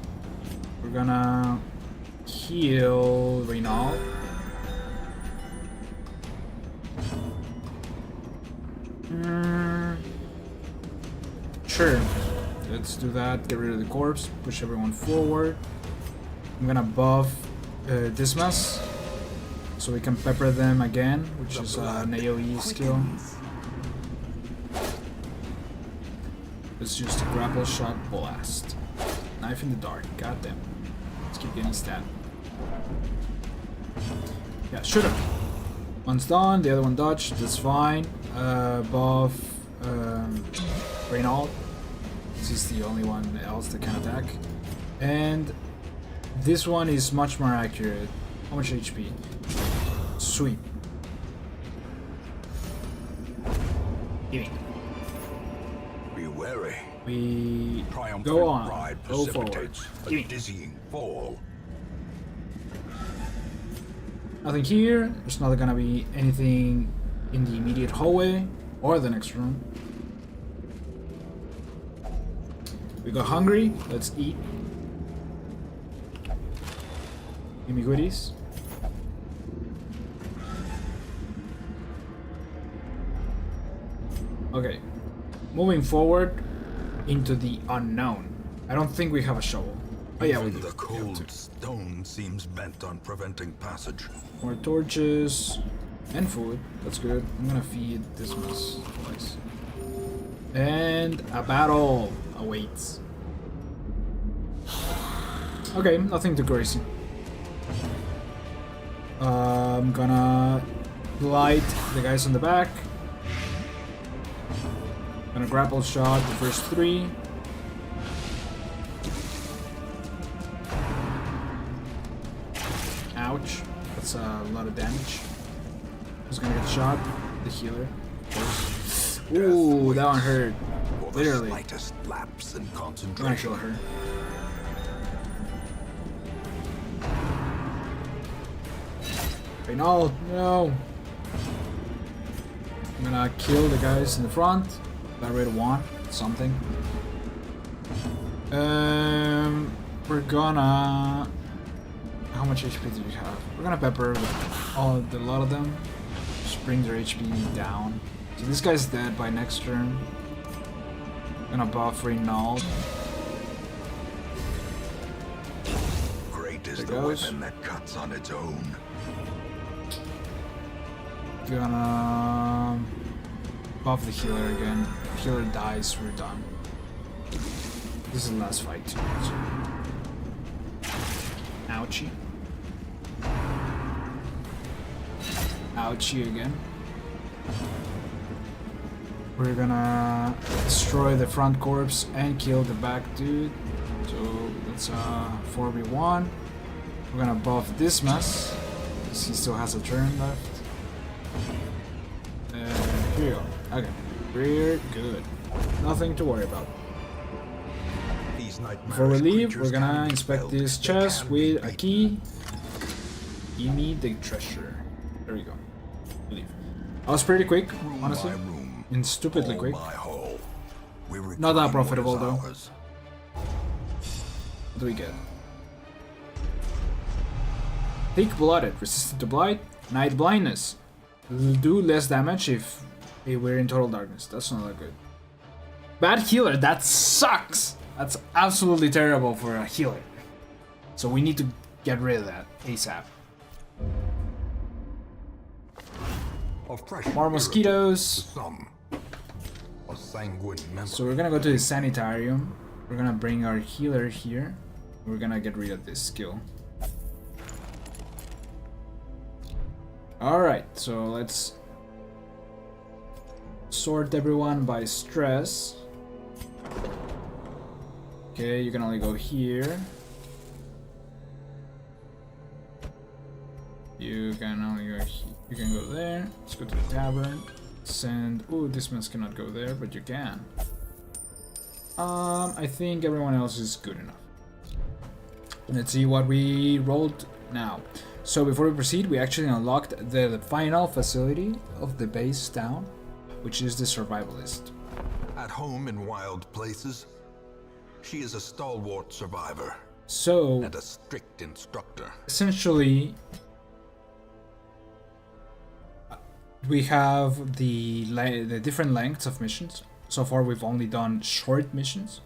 We're gonna heal Renault. Sure, let's do that. Get rid of the corpse, push everyone forward. I'm gonna buff Dismas so we can pepper them again, which is an AoE skill. Let's use the grapple shot blast. Knife in the dark, goddamn. Let's keep getting stabbed. Yeah, shoot him. One's done, the other one dodged, that's fine. Buff Renault. This is the only one else that can attack. And this one is much more accurate. How much HP? Sweet. Eating. Be wary. We Triumphant go on. ride Go forward. precipitates a dizzying fall. Nothing here. There's not gonna be anything in the immediate hallway or the next room. We got hungry. Let's eat. Give me goodies. Okay. Moving forward into the unknown. I don't think we have a shovel. Oh yeah, we do. The cold stone seems bent on preventing passage. More torches and food. That's good. I'm gonna feed this mess twice. And a battle awaits. Okay, nothing too crazy. I'm gonna blight the guys on the back. Gonna grapple shot the first three. Ouch. That's a lot of damage. Who's gonna get shot? The healer. Ooh, that one hurt. Literally. Slightest lapse in I'm gonna concentration. kill her. Renault, no. I'm gonna kill the guys in the front. That rate one, something. We're gonna. How much HP do you have? We're gonna pepper a lot of them. Just bring their HP down. So this guy's dead by next turn. Gonna buff Renault. Great is There the goes. weapon that cuts on its own. Gonna buff the healer again. If healer dies, we're done. This is the last fight too. So. Ouchie. Ouchie again. We're gonna destroy the front corpse and kill the back dude. So that's 4v1. We're gonna buff this mess, because he still has a turn left. Here you go. Okay. We're good. Nothing to worry about. These Before we leave, creatures we're gonna can be inspect spelled. this They chest can be with a beaten. key. Give me the treasure. There we go. Leave. I was pretty quick, Room honestly. by room, And stupidly hall quick. by hall, we Not that reclaim what profitable, is though. ours. What do we get? Thick blooded, resistant to blight, night blindness. Will do less damage if we're in total darkness. That's not that good. Bad healer, that sucks! That's absolutely terrible for a healer. So we need to get rid of that ASAP. More mosquitoes. Some. A sanguine member. So we're gonna go to the sanitarium. We're gonna bring our healer here. We're gonna get rid of this skill. Alright, so let's sort everyone by stress. Okay, you can only go here. You can only go here. You can go there. Let's go to the tavern. Send. Oh, this man cannot go there, but you can. I think everyone else is good enough. Let's see what we rolled now. So before we proceed, we actually unlocked the final facility of the base town, which is the survivalist. At home in wild places, she is a stalwart survivor. So and a strict instructor. Essentially, we have the different lengths of missions. So far we've only done short missions,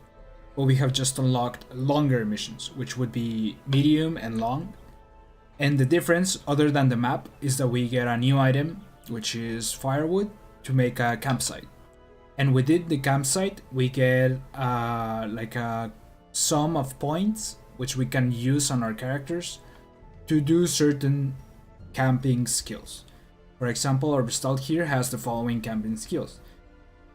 but we have just unlocked longer missions, which would be medium and long. And the difference, other than the map, is that we get a new item, which is firewood, to make a campsite. And within the campsite, we get like a sum of points, which we can use on our characters to do certain camping skills. For example, our Stout here has the following camping skills.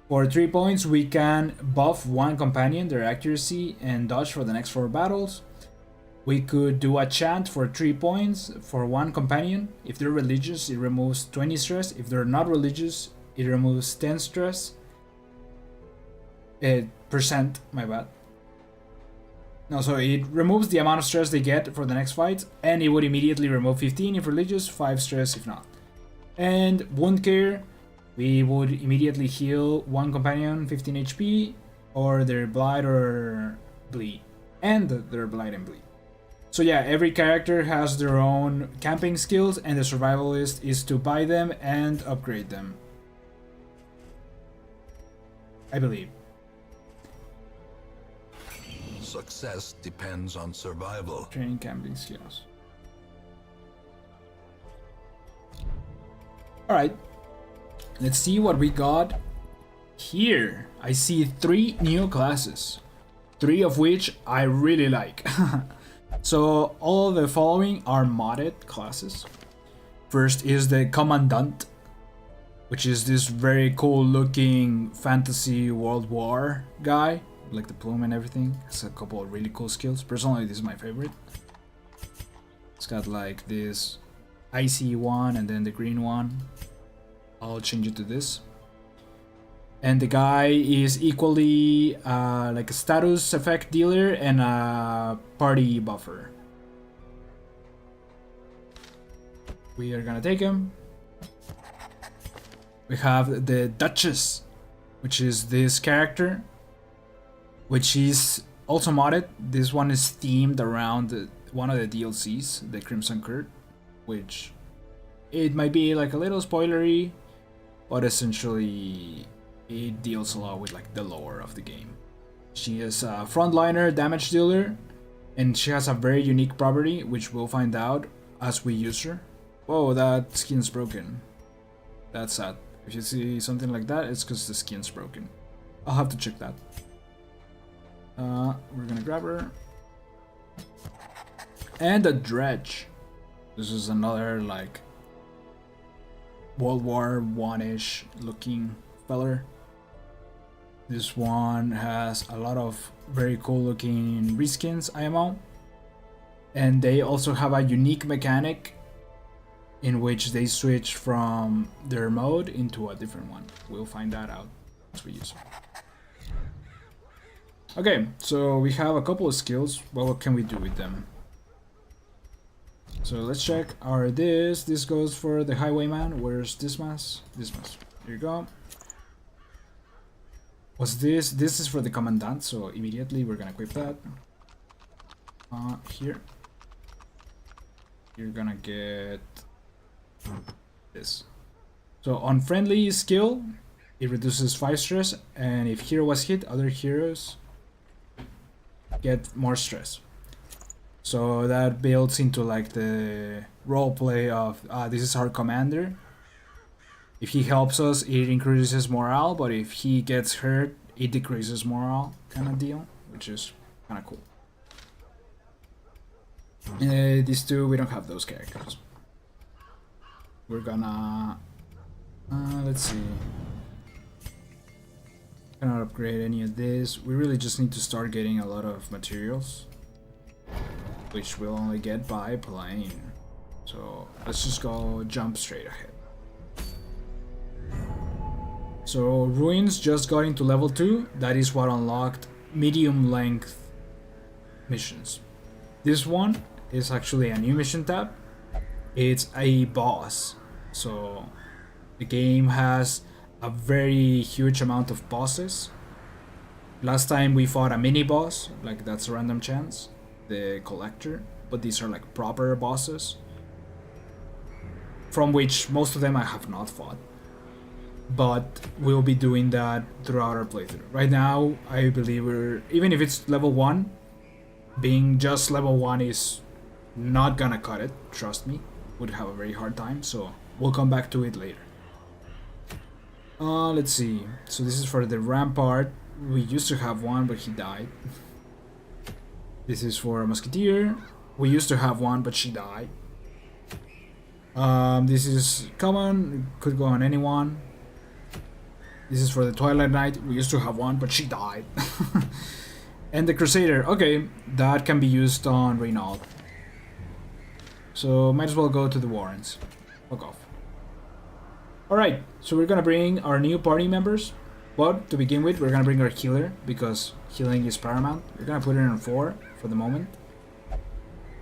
For 3 points, we can buff one companion, their accuracy and dodge for the next 4 battles. We could do a chant for 3 points for one companion. If they're religious, it removes 20 stress. If they're not religious, it removes 10 stress. Percent, my bad. No, so it removes the amount of stress they get for the next fight, and it would immediately remove 15 if religious, 5 stress if not. And wound care, we would immediately heal one companion 15 HP, or their blight or bleed, and their blight and bleed. So yeah, every character has their own camping skills, and the survivalist is to buy them and upgrade them, I believe. Success depends on survival. Training camping skills. Alright, let's see what we got here. I see 3 new classes, 3 of which I really like. So all the following are modded classes. First is the Commandant, which is this very cool looking fantasy World War guy, like the plume and everything. Has a couple of really cool skills. Personally, this is my favorite. It's got like this icy one and then the green one. I'll change it to this. And the guy is equally like a status effect dealer and a party buffer. We are gonna take him. We have the Duchess, which is this character, which is also modded. This one is themed around one of the DLCs, the Crimson Curse, which it might be like a little spoilery, but essentially it deals a lot with like the lore of the game. She is a frontliner damage dealer, and she has a very unique property, which we'll find out as we use her. Whoa, that skin's broken. That's sad. If you see something like that, it's because the skin's broken. I'll have to check that. We're gonna grab her. And a Dredge. This is another like World War I-ish looking feller. This one has a lot of very cool looking reskins IMO. And they also have a unique mechanic in which they switch from their mode into a different one. We'll find that out as we use it. Okay, so we have a couple of skills. Well, what can we do with them? So let's check our this. This goes for the highwayman. Where's this mass? This mass. Here you go. What's this? This is for the commandant, so immediately we're gonna equip that. Here. You're gonna get this. So on friendly skill, it reduces 5 stress, and if hero was hit, other heroes get more stress. So that builds into like the roleplay of this is our commander. If he helps us, it increases morale, but if he gets hurt, it decreases morale, kind of deal, which is kind of cool. These two, we don't have those characters. We're gonna let's see. Cannot upgrade any of this. We really just need to start getting a lot of materials, which we'll only get by playing. So let's just go jump straight ahead. So Ruins just got into level 2. That is what unlocked medium length missions. This one is actually a new mission tab. It's a boss. So the game has a very huge amount of bosses. Last time we fought a mini boss, like that's a random chance, the collector, but these are like proper bosses, from which most of them I have not fought. But we'll be doing that throughout our playthrough. Right now, I believe even if it's level 1, being just level 1 is not gonna cut it, trust me. Would have a very hard time, so we'll come back to it later. Let's see. So this is for the Rampart. We used to have one, but he died. This is for a Musketeer. We used to have one, but she died. This is common, could go on anyone. This is for the Twilight Knight. We used to have one, but she died. And the Crusader. Okay, that can be used on Reynald. So might as well go to the Warrens. Fuck off. Alright, so we're gonna bring our new party members. But to begin with, we're gonna bring our healer, because healing is paramount. We're gonna put it on 4 for the moment.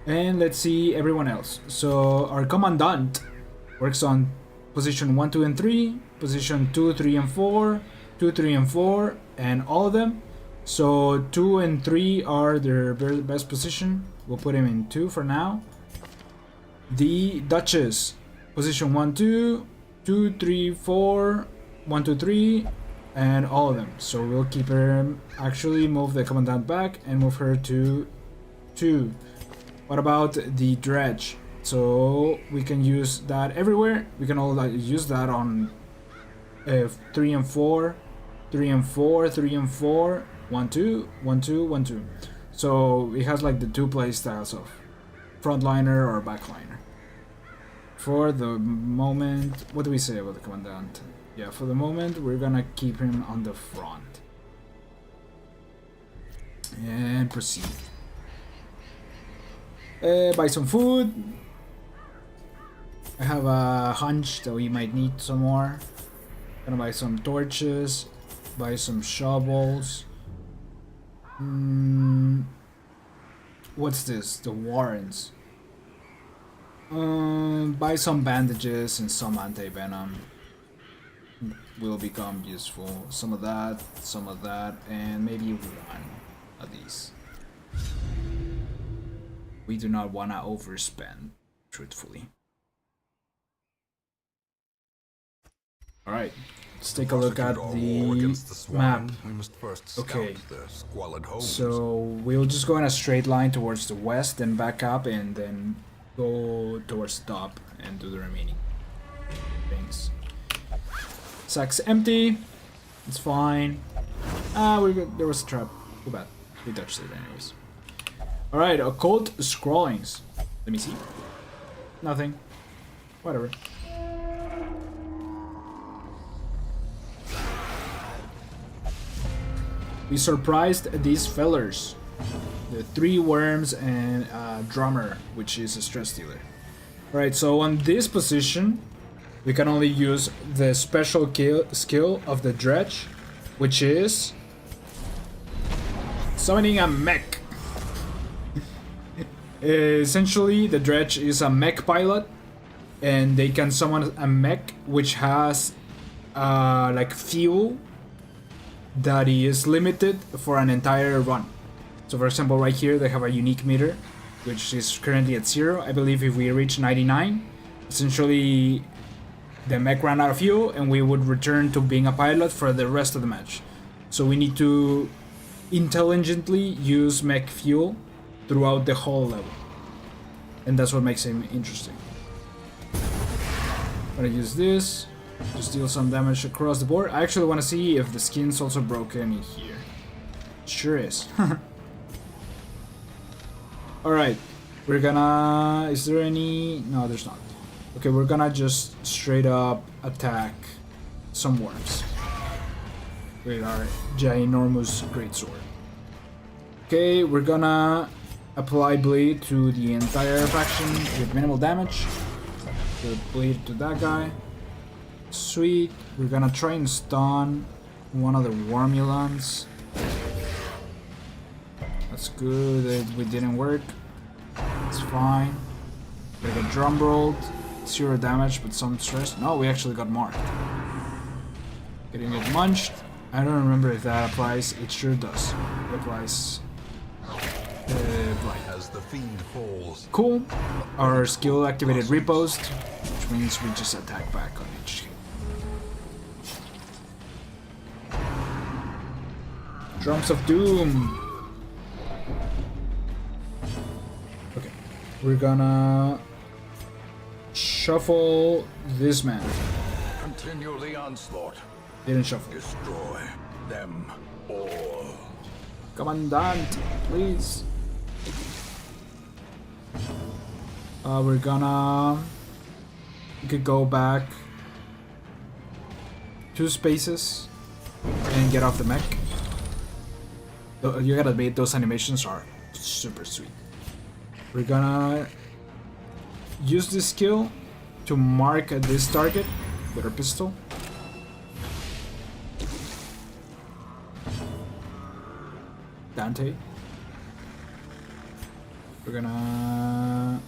And let's see everyone else. So our Commandant works on position 1, 2, and 3, position 2, 3, and 4, 2, 3, and 4, and all of them. So 2 and 3 are their best position. We'll put him in 2 for now. The Duchess, position 1, 2, 2, 3, 4, 1, 2, 3, and all of them. So we'll keep her, actually move the Commandant back and move her to 2. What about the Dredge? So we can use that everywhere. We can all use that on 3 and 4, 3 and 4, 3 and 4, 1, 2, 1, 2, 1, 2. So it has like the 2 play styles of frontliner or backliner. For the moment, what do we say about the Commandant? Yeah, for the moment, we're gonna keep him on the front. And proceed. Buy some food. I have a hunch that we might need some more. Gonna buy some torches, buy some shovels. What's this? The Warrens. Buy some bandages and some anti-venom. Will become useful. Some of that, and maybe one of these. We do not want to overspend, truthfully. Alright, let's take a look at the map. Okay, so we'll just go in a straight line towards the west, then back up, and then go towards the top and do the remaining things. Sack's empty. It's fine. There was a trap. Too bad. We touched it anyways. Alright, occult scrawlings. Let me see. Nothing. Whatever. We surprised these fellers. The 3 worms and a drummer, which is a stress dealer. Alright, so on this position, we can only use the special skill of the Dredge, which is summoning a mech. Essentially, the Dredge is a mech pilot, and they can summon a mech which has like fuel that is limited for an entire run. So for example, right here they have a unique meter, which is currently at 0. I believe if we reach 99, essentially the mech ran out of fuel and we would return to being a pilot for the rest of the match. So we need to intelligently use mech fuel throughout the whole level. And that's what makes him interesting. I'm gonna use this. Just deal some damage across the board. I actually want to see if the skin's also broken in here. Sure is. Alright, we're gonna... Is there any... No, there's not. Okay, we're gonna just straight up attack some worms with our ginormous greatsword. Okay, we're gonna apply bleed to the entire faction with minimal damage. So bleed to that guy. Sweet. We're gonna try and stun one of the Wormulons. That's good that we didn't work. It's fine. We got drum rolled. 0 damage, but some stress. No, we actually got marked. Getting it munched. I don't remember if that applies. It sure does. It applies. As the fiend falls. Cool. Our skill activated repost, which means we just attack back on each hit. Drums of Doom. Okay, we're gonna shuffle this man. Continue the onslaught. Didn't shuffle. Destroy them all. Commandant, please. We're gonna... We could go back 2 spaces and get off the mech. You gotta admit, those animations are super sweet. We're gonna use this skill to mark this target with our pistol. Dante. We're gonna...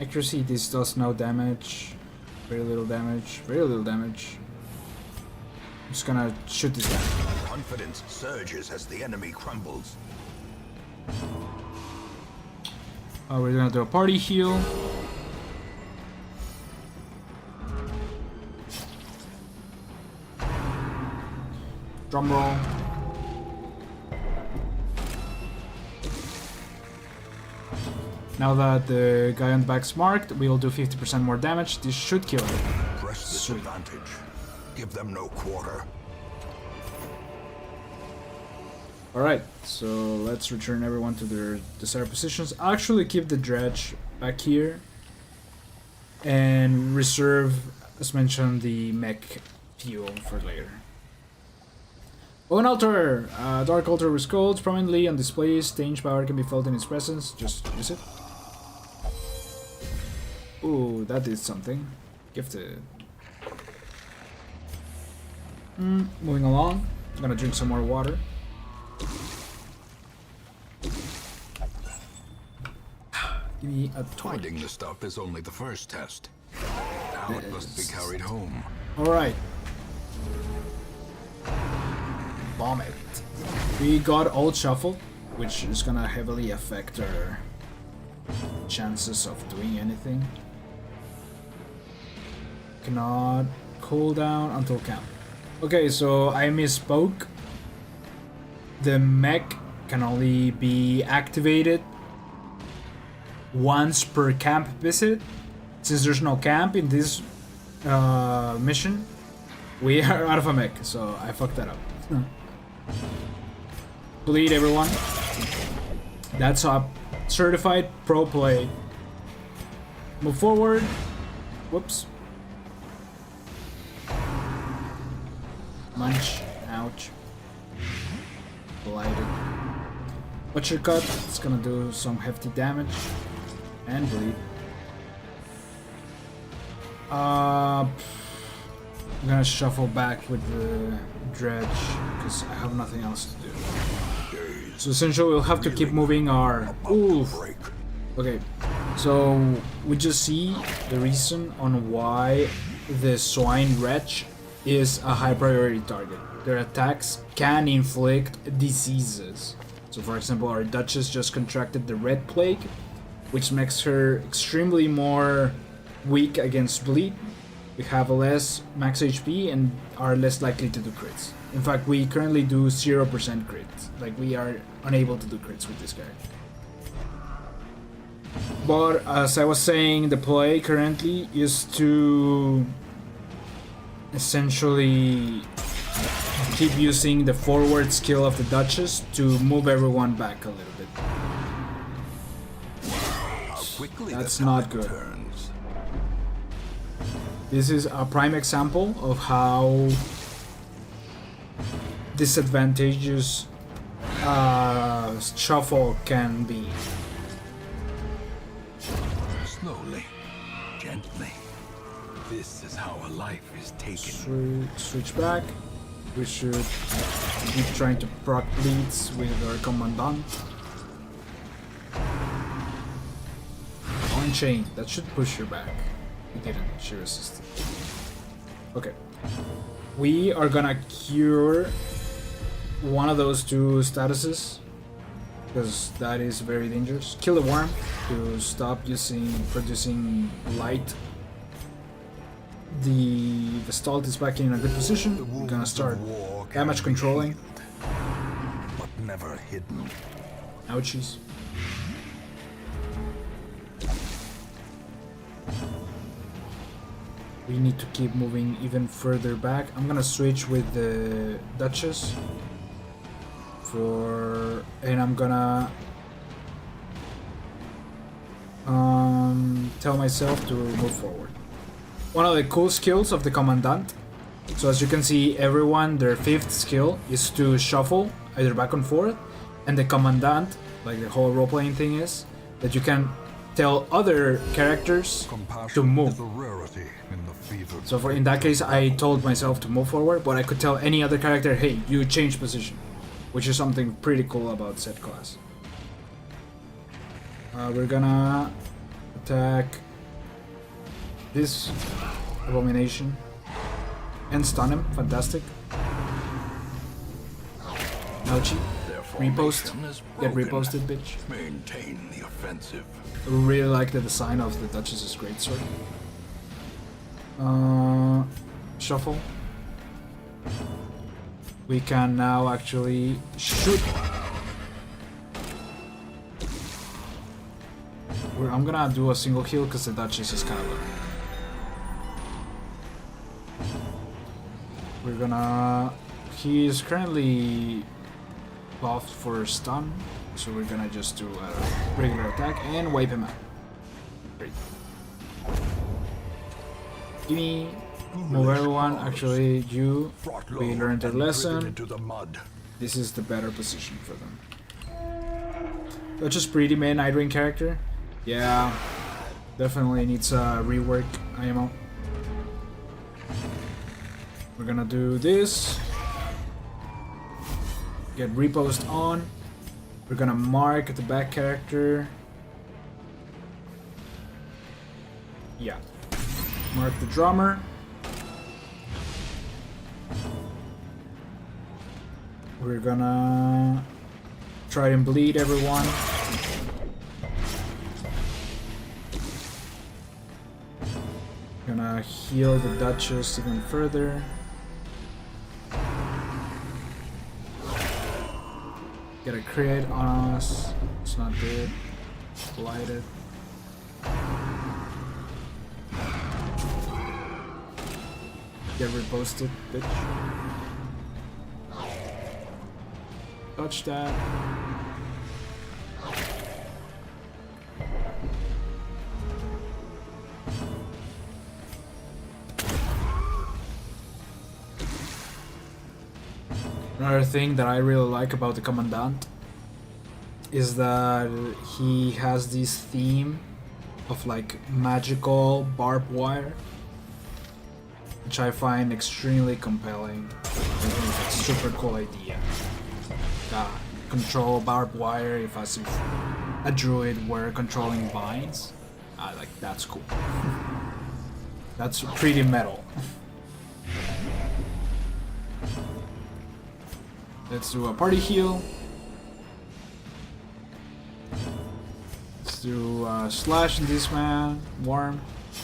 Accuracy, this does no damage. Very little damage. Very little damage. I'm just gonna shoot this guy. Confidence surges as the enemy crumbles. We're gonna do a party heal. Drum roll. Now that the guy on the back's marked, we will do 50% more damage. This should kill him. Press this advantage. Give them no quarter. Alright, so let's return everyone to their desired positions. I'll actually keep the dredge back here. And reserve, as mentioned, the mech fuel for later. An altar! Dark altar with skulls prominently on display. Strange power can be felt in its presence. Just use it. Ooh, that did something. Gifted. Moving along. I'm gonna drink some more water. Give me a torch. Finding the stuff is only the first test. Now it must be carried home. Alright. Bomb it. We got all shuffled, which is gonna heavily affect our chances of doing anything. Cannot cool down until camp. Okay, so I misspoke. The mech can only be activated once per camp visit. Since there's no camp in this mission, we are out of a mech, so I fucked that up. Bleed everyone. That's up. Certified pro play. Move forward. Whoops. Munch. Ouch. Blighted. Butcher cut. It's gonna do some hefty damage. And bleed. I'm gonna shuffle back with the dredge because I have nothing else to do. So essentially we'll have to keep moving our... Oof. Okay, so we just see the reason on why the swine wretch is a high priority target. Their attacks can inflict diseases. So for example, our Duchess just contracted the Red Plague, which makes her extremely more weak against bleed. We have less max HP and are less likely to do crits. In fact, we currently do 0% crits. Like, we are unable to do crits with this guy. But as I was saying, the play currently is to essentially keep using the forward skill of the Duchess to move everyone back a little bit. That's not good. This is a prime example of how disadvantageous shuffle can be. Slowly, gently. This is how a life is taken. Switch back. We should keep trying to proc leads with our commandant. On chain, that should push her back. It didn't, she resisted. Okay. We are gonna cure one of those two statuses, because that is very dangerous. Kill the worm to stop producing light. The Vestalt is back in a good position. We're gonna start damage controlling. But never hidden. Ouchies. We need to keep moving even further back. I'm gonna switch with the Duchess and I'm gonna tell myself to move forward. One of the cool skills of the Commandant, so as you can see, everyone, their 5th skill is to shuffle either back and forth, and the Commandant, like the whole role-playing thing, is that you can tell other characters to move. So in that case, I told myself to move forward, but I could tell any other character, hey, you change position, which is something pretty cool about said class. We're gonna attack this abomination and stun him. Fantastic. Ouchie. Repost. Get reposted, bitch. Maintain the offensive. I really like the design of the Duchess's greatsword. Shuffle. We can now actually shoot. I'm gonna do a single heal because the Duchess is kind of low. We're gonna... He is currently buffed for stun, so we're gonna just do a regular attack and wipe him out. Great. Gimme. Move everyone. Actually, you. We learned a lesson. This is the better position for them. Duchess pretty main Nightwing character. Yeah, definitely needs a rework, IMO. We're gonna do this. Get repost on. We're gonna mark the back character. Yeah. Mark the drummer. We're gonna try and bleed everyone. Gonna heal the Duchess even further. Get a crit on us. It's not good. Blighted. Get reposted, bitch. Touch that. Another thing that I really like about the Commandant is that he has this theme of like magical barbed wire, which I find extremely compelling. I think it's a super cool idea. Control barbed wire as if a druid were controlling vines. Like, that's cool. That's pretty metal. Let's do a party heal. Let's do a slash in this man. Worm.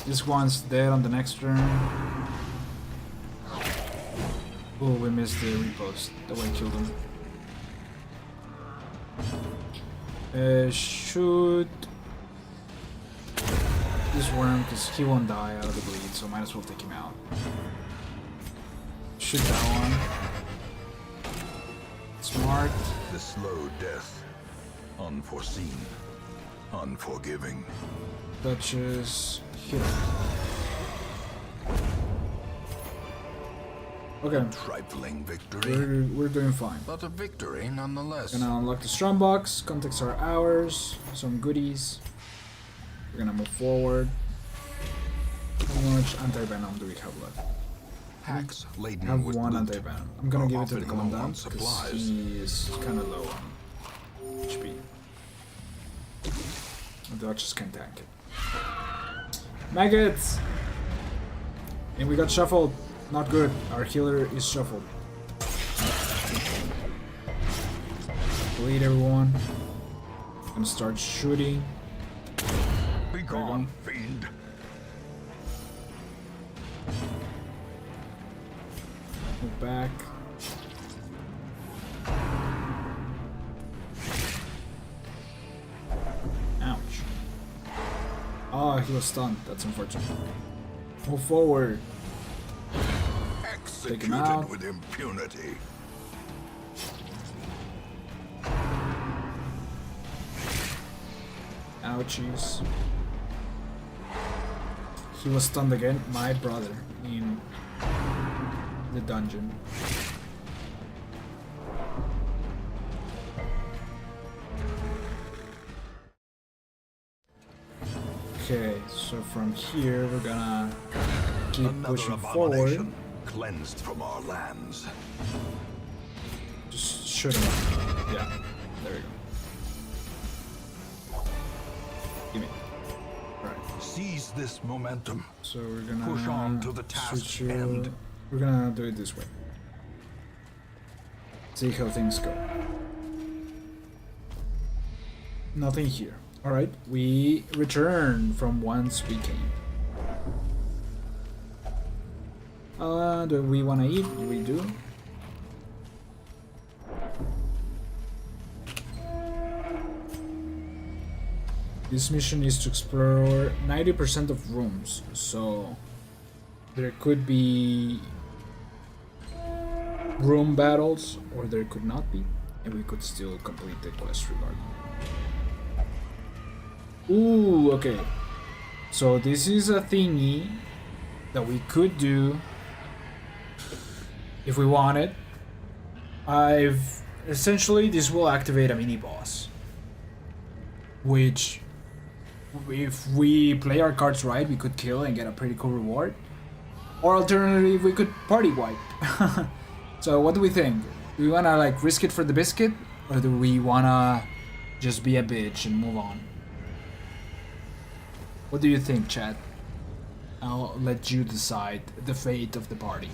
This one's dead on the next turn. Oh, we missed the repost. That one killed him. Shoot this worm, because he won't die out of the bleed, so might as well take him out. Shoot that one. Smart. The slow death. Unforeseen. Unforgiving. Duchess. Hit. Okay. Trifling victory. We're doing fine. But a victory nonetheless. Gonna unlock the strong box. Contacts are ours. Some goodies. We're gonna move forward. How much anti-venom do we have left? Hacks laden I have with one loot anti-venom. I'm gonna give it to the often low on commandant because supplies. he is kind of low on HP. The Duchess can tank it. Maggots! And we got shuffled. Not good. Our healer is shuffled. Bleed everyone. Gonna start shooting. Be gone, fiend. Move back. Ouch. Oh, he was stunned. That's unfortunate. Move forward. Take him Executed out. with impunity. Ouchies. He was stunned again. My brother in the dungeon. Okay, so from here we're gonna keep Another pushing forward. abomination cleansed from our lands. Just shoot him. Yeah, there we go. Give me. Right. Seize this momentum. So we're gonna Push on to the task's switch you- end. We're gonna do it this way. See how things go. Nothing here. Alright, we return from whence we came. Do we wanna eat? We do. This mission is to explore 90% of rooms, so there could be room battles, or there could not be, and we could still complete the quest regardless. Ooh, okay. So this is a thingy that we could do if we wanted. Essentially, this will activate a mini boss, which, if we play our cards right, we could kill and get a pretty cool reward. Or alternatively, we could party wipe. So what do we think? Do we wanna like risk it for the biscuit, or do we wanna just be a bitch and move on? What do you think, chat? I'll let you decide the fate of the party.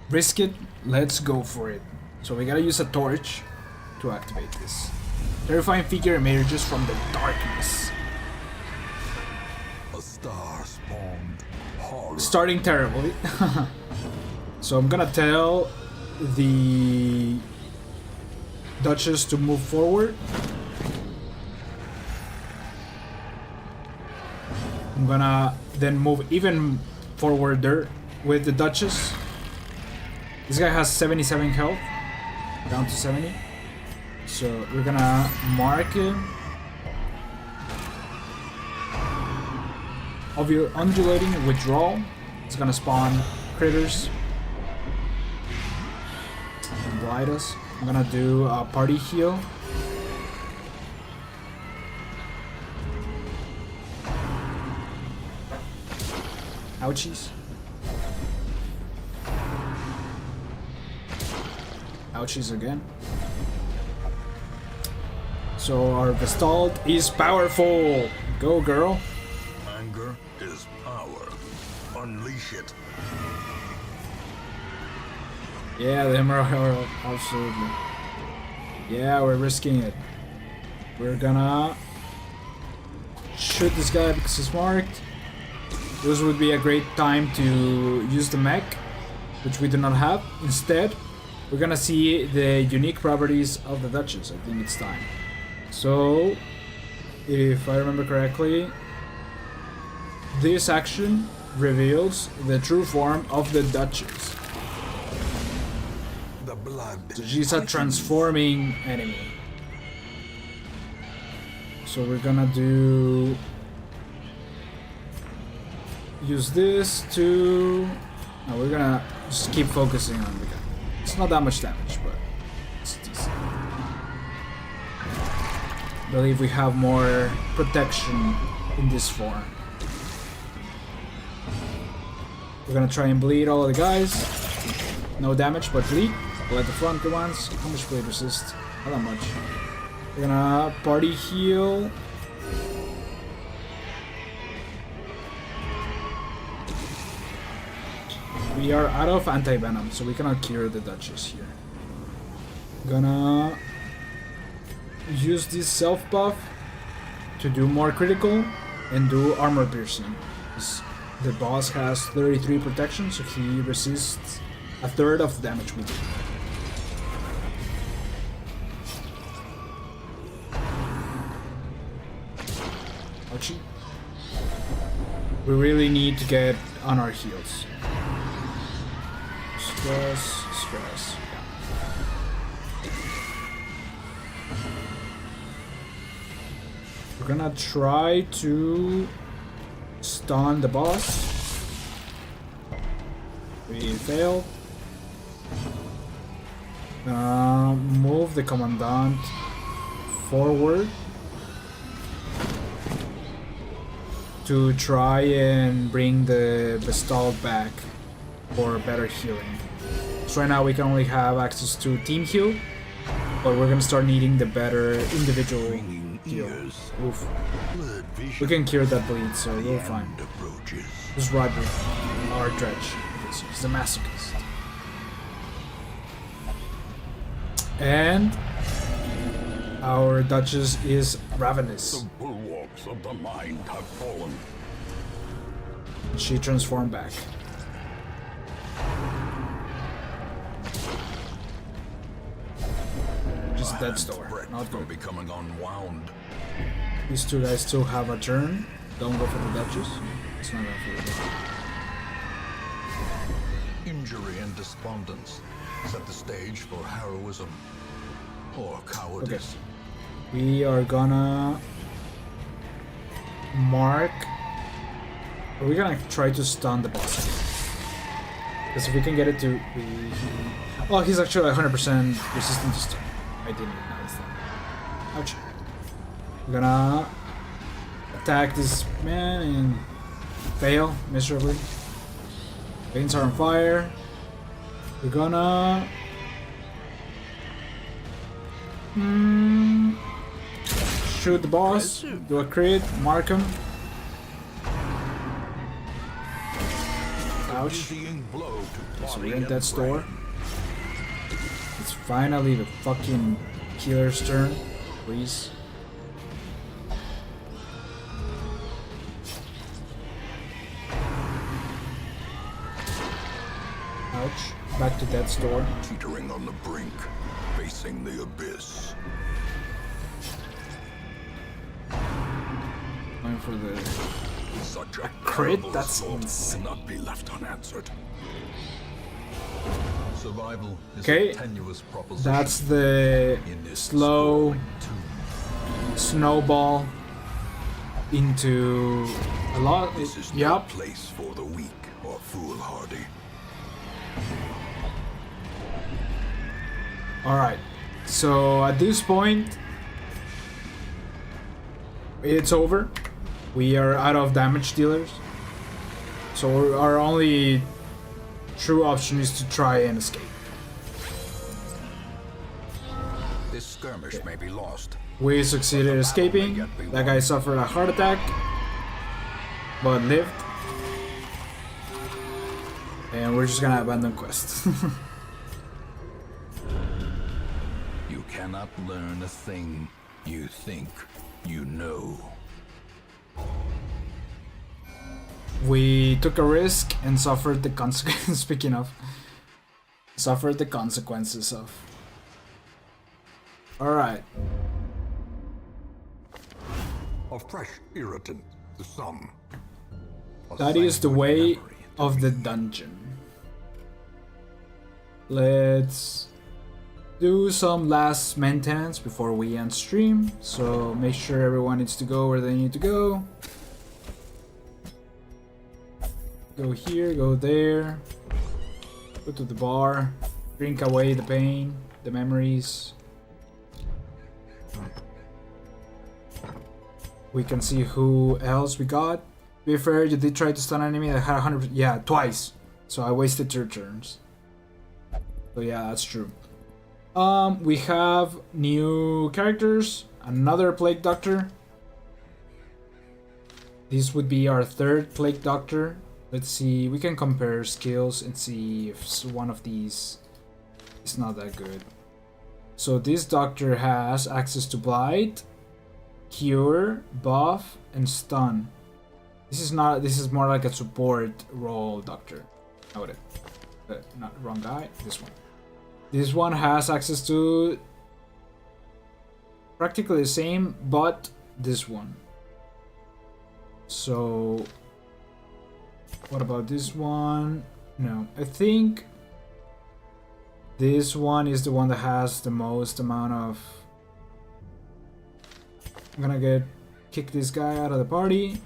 Risk it, let's go for it. So we gotta use a torch to activate this. Terrifying figure emerges from the darkness. A star spawned horror. Starting terribly. So I'm gonna tell the Duchess to move forward. I'm gonna then move even forwarder with the Duchess. This guy has 77 health, down to 70. So we're gonna mark him. Of your undulating withdrawal, it's gonna spawn critters and blight us. I'm gonna do a party heal. Ouchies. Ouchies again. So our Gestalt is powerful. Go, girl. Anger is power. Unleash it. Yeah, the emerald, absolutely. Yeah, we're risking it. We're gonna shoot this guy because he's marked. This would be a great time to use the mech, which we do not have. Instead, we're gonna see the unique properties of the Duchess. I think it's time. So, if I remember correctly, this action reveals the true form of the Duchess. The blood. So she's a transforming enemy. So we're gonna use this to... No, we're gonna just keep focusing on the guy. It's not that much damage, but it's decent. I believe we have more protection in this form. We're gonna try and bleed all of the guys. No damage, but bleed. Let the front ones. How much bleed resist? Not that much. We're gonna party heal. We are out of anti-venom, so we cannot cure the Duchess here. Gonna use this self-buff to do more critical and do armor piercing. The boss has 33 protection, so he resists a third of the damage we do. Ouchie. We really need to get on our heels. Stress. Yeah. We're gonna try to stun the boss. We failed. Move the commandant forward to try and bring the Bestalled back for better healing. So right now we can only have access to team heal, but we're gonna start needing the better individual heal. Oof. We can cure that bleed, so we're fine. This is Roger, our Dredge. He's the masochist. And our Duchess is ravenous. The bulwarks of the mind have fallen. She transformed back. Just death's door. Not good. Becoming unwound. These two guys still have a turn. Don't go for the Duchess. It's not enough for it. Injury and despondence set the stage for heroism or cowardice. Okay. We are gonna mark. Are we gonna try to stun the boss? Because if we can get it to... Oh, he's actually 100% resistant to stun. I didn't realize that. Ouch. We're gonna attack this man and fail miserably. Veins are on fire. We're gonna... shoot the boss. Do a crit. Mark him. Ouch. So we're in that store. It's finally the fucking killer's turn. Please. Ouch. Back to death's door. Teetering on the brink, facing the abyss. Going for the Such a crit? terrible That's assault insane. cannot be left unanswered. Survival is Okay, a tenuous proposition. that's the In this slow tomb. snowball into a lot. This is no Yup. place for the weak or foolhardy. Alright, so at this point, it's over. We are out of damage dealers. So our only true option is to try and escape. This skirmish may be lost. We succeeded escaping. That guy suffered a heart attack, but lived. And we're just gonna abandon quest. cannot learn a thing you think you know. We took a risk and suffered the consequences. Speaking of, suffered the consequences of. Alright. A fresh irritant to some. That is the way of the dungeon. Let's do some last maintenance before we end stream. So make sure everyone needs to go where they need to go. Go here, go there. Go to the bar. Drink away the pain, the memories. We can see who else we got. To be fair, you did try to stun an enemy that had 100%. Yeah, twice. So I wasted 2 turns. So yeah, that's true. We have new characters. Another Plague Doctor. This would be our 3rd Plague Doctor. Let's see, we can compare skills and see if one of these is not that good. So this doctor has access to Blight, Cure, Buff, and Stun. This is more like a support role doctor. Not wrong guy, this one. This one has access to practically the same, but this one. So what about this one? No, I think this one is the one that has the most amount of... I'm gonna kick this guy out of the party.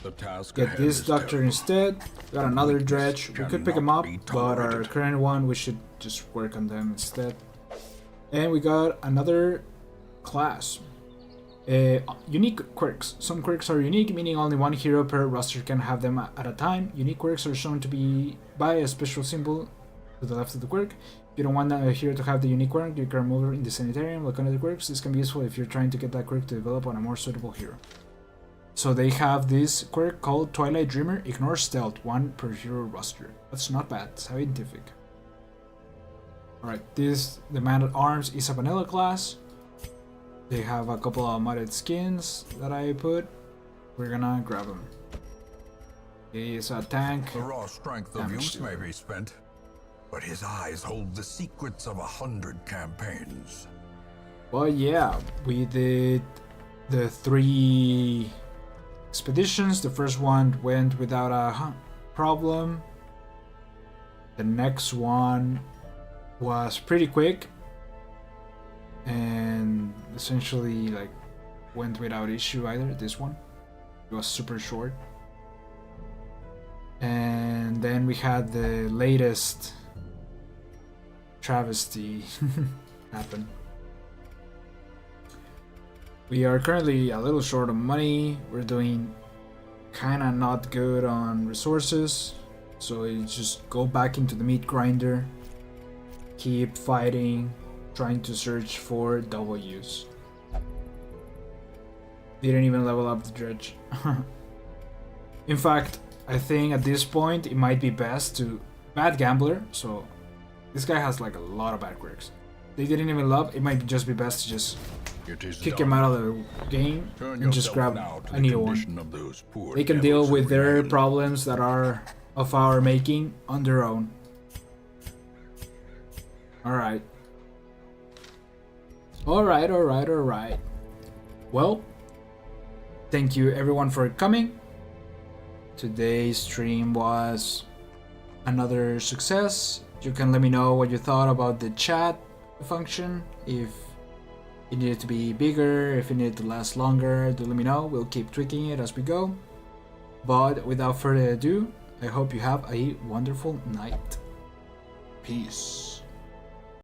The task get this doctor instead. Got another dredge. We could pick him up, but our current one, we should just work on them instead. And we got another class. Unique quirks. Some quirks are unique, meaning only one hero per roster can have them at a time. Unique quirks are shown to be by a special symbol to the left of the quirk. If you don't want a hero to have the unique quirk, you can remove it in the sanitarium. Look under the quirks. This can be useful if you're trying to get that quirk to develop on a more suitable hero. So they have this quirk called Twilight Dreamer. Ignore stealth, 1 per hero roster. That's not bad. Scientific. Alright, the Man at Arms is a vanilla class. They have a couple of modded skins that I put. We're gonna grab them. He is a tank. The raw strength of youth may be spent, but his eyes hold the secrets of 100 campaigns. Well, yeah, we did the 3 expeditions. The first one went without a problem. The next one was pretty quick and essentially like went without issue either. This one, it was super short. And then we had the latest travesty happen. We are currently a little short of money. We're doing kinda not good on resources, so you just go back into the meat grinder, keep fighting, trying to search for W's. Didn't even level up the dredge. In fact, I think at this point it might be best to... Bad gambler, so this guy has like a lot of bad quirks. They didn't even level up, it might just be best to just kick him out of the game and just grab a new one. They can deal with their problems that are of our making on their own. Alright. Alright. Well, thank you everyone for coming. Today's stream was another success. You can let me know what you thought about the chat function. If it needed to be bigger, if it needed to last longer, do let me know. We'll keep tweaking it as we go. But without further ado, I hope you have a wonderful night. Peace.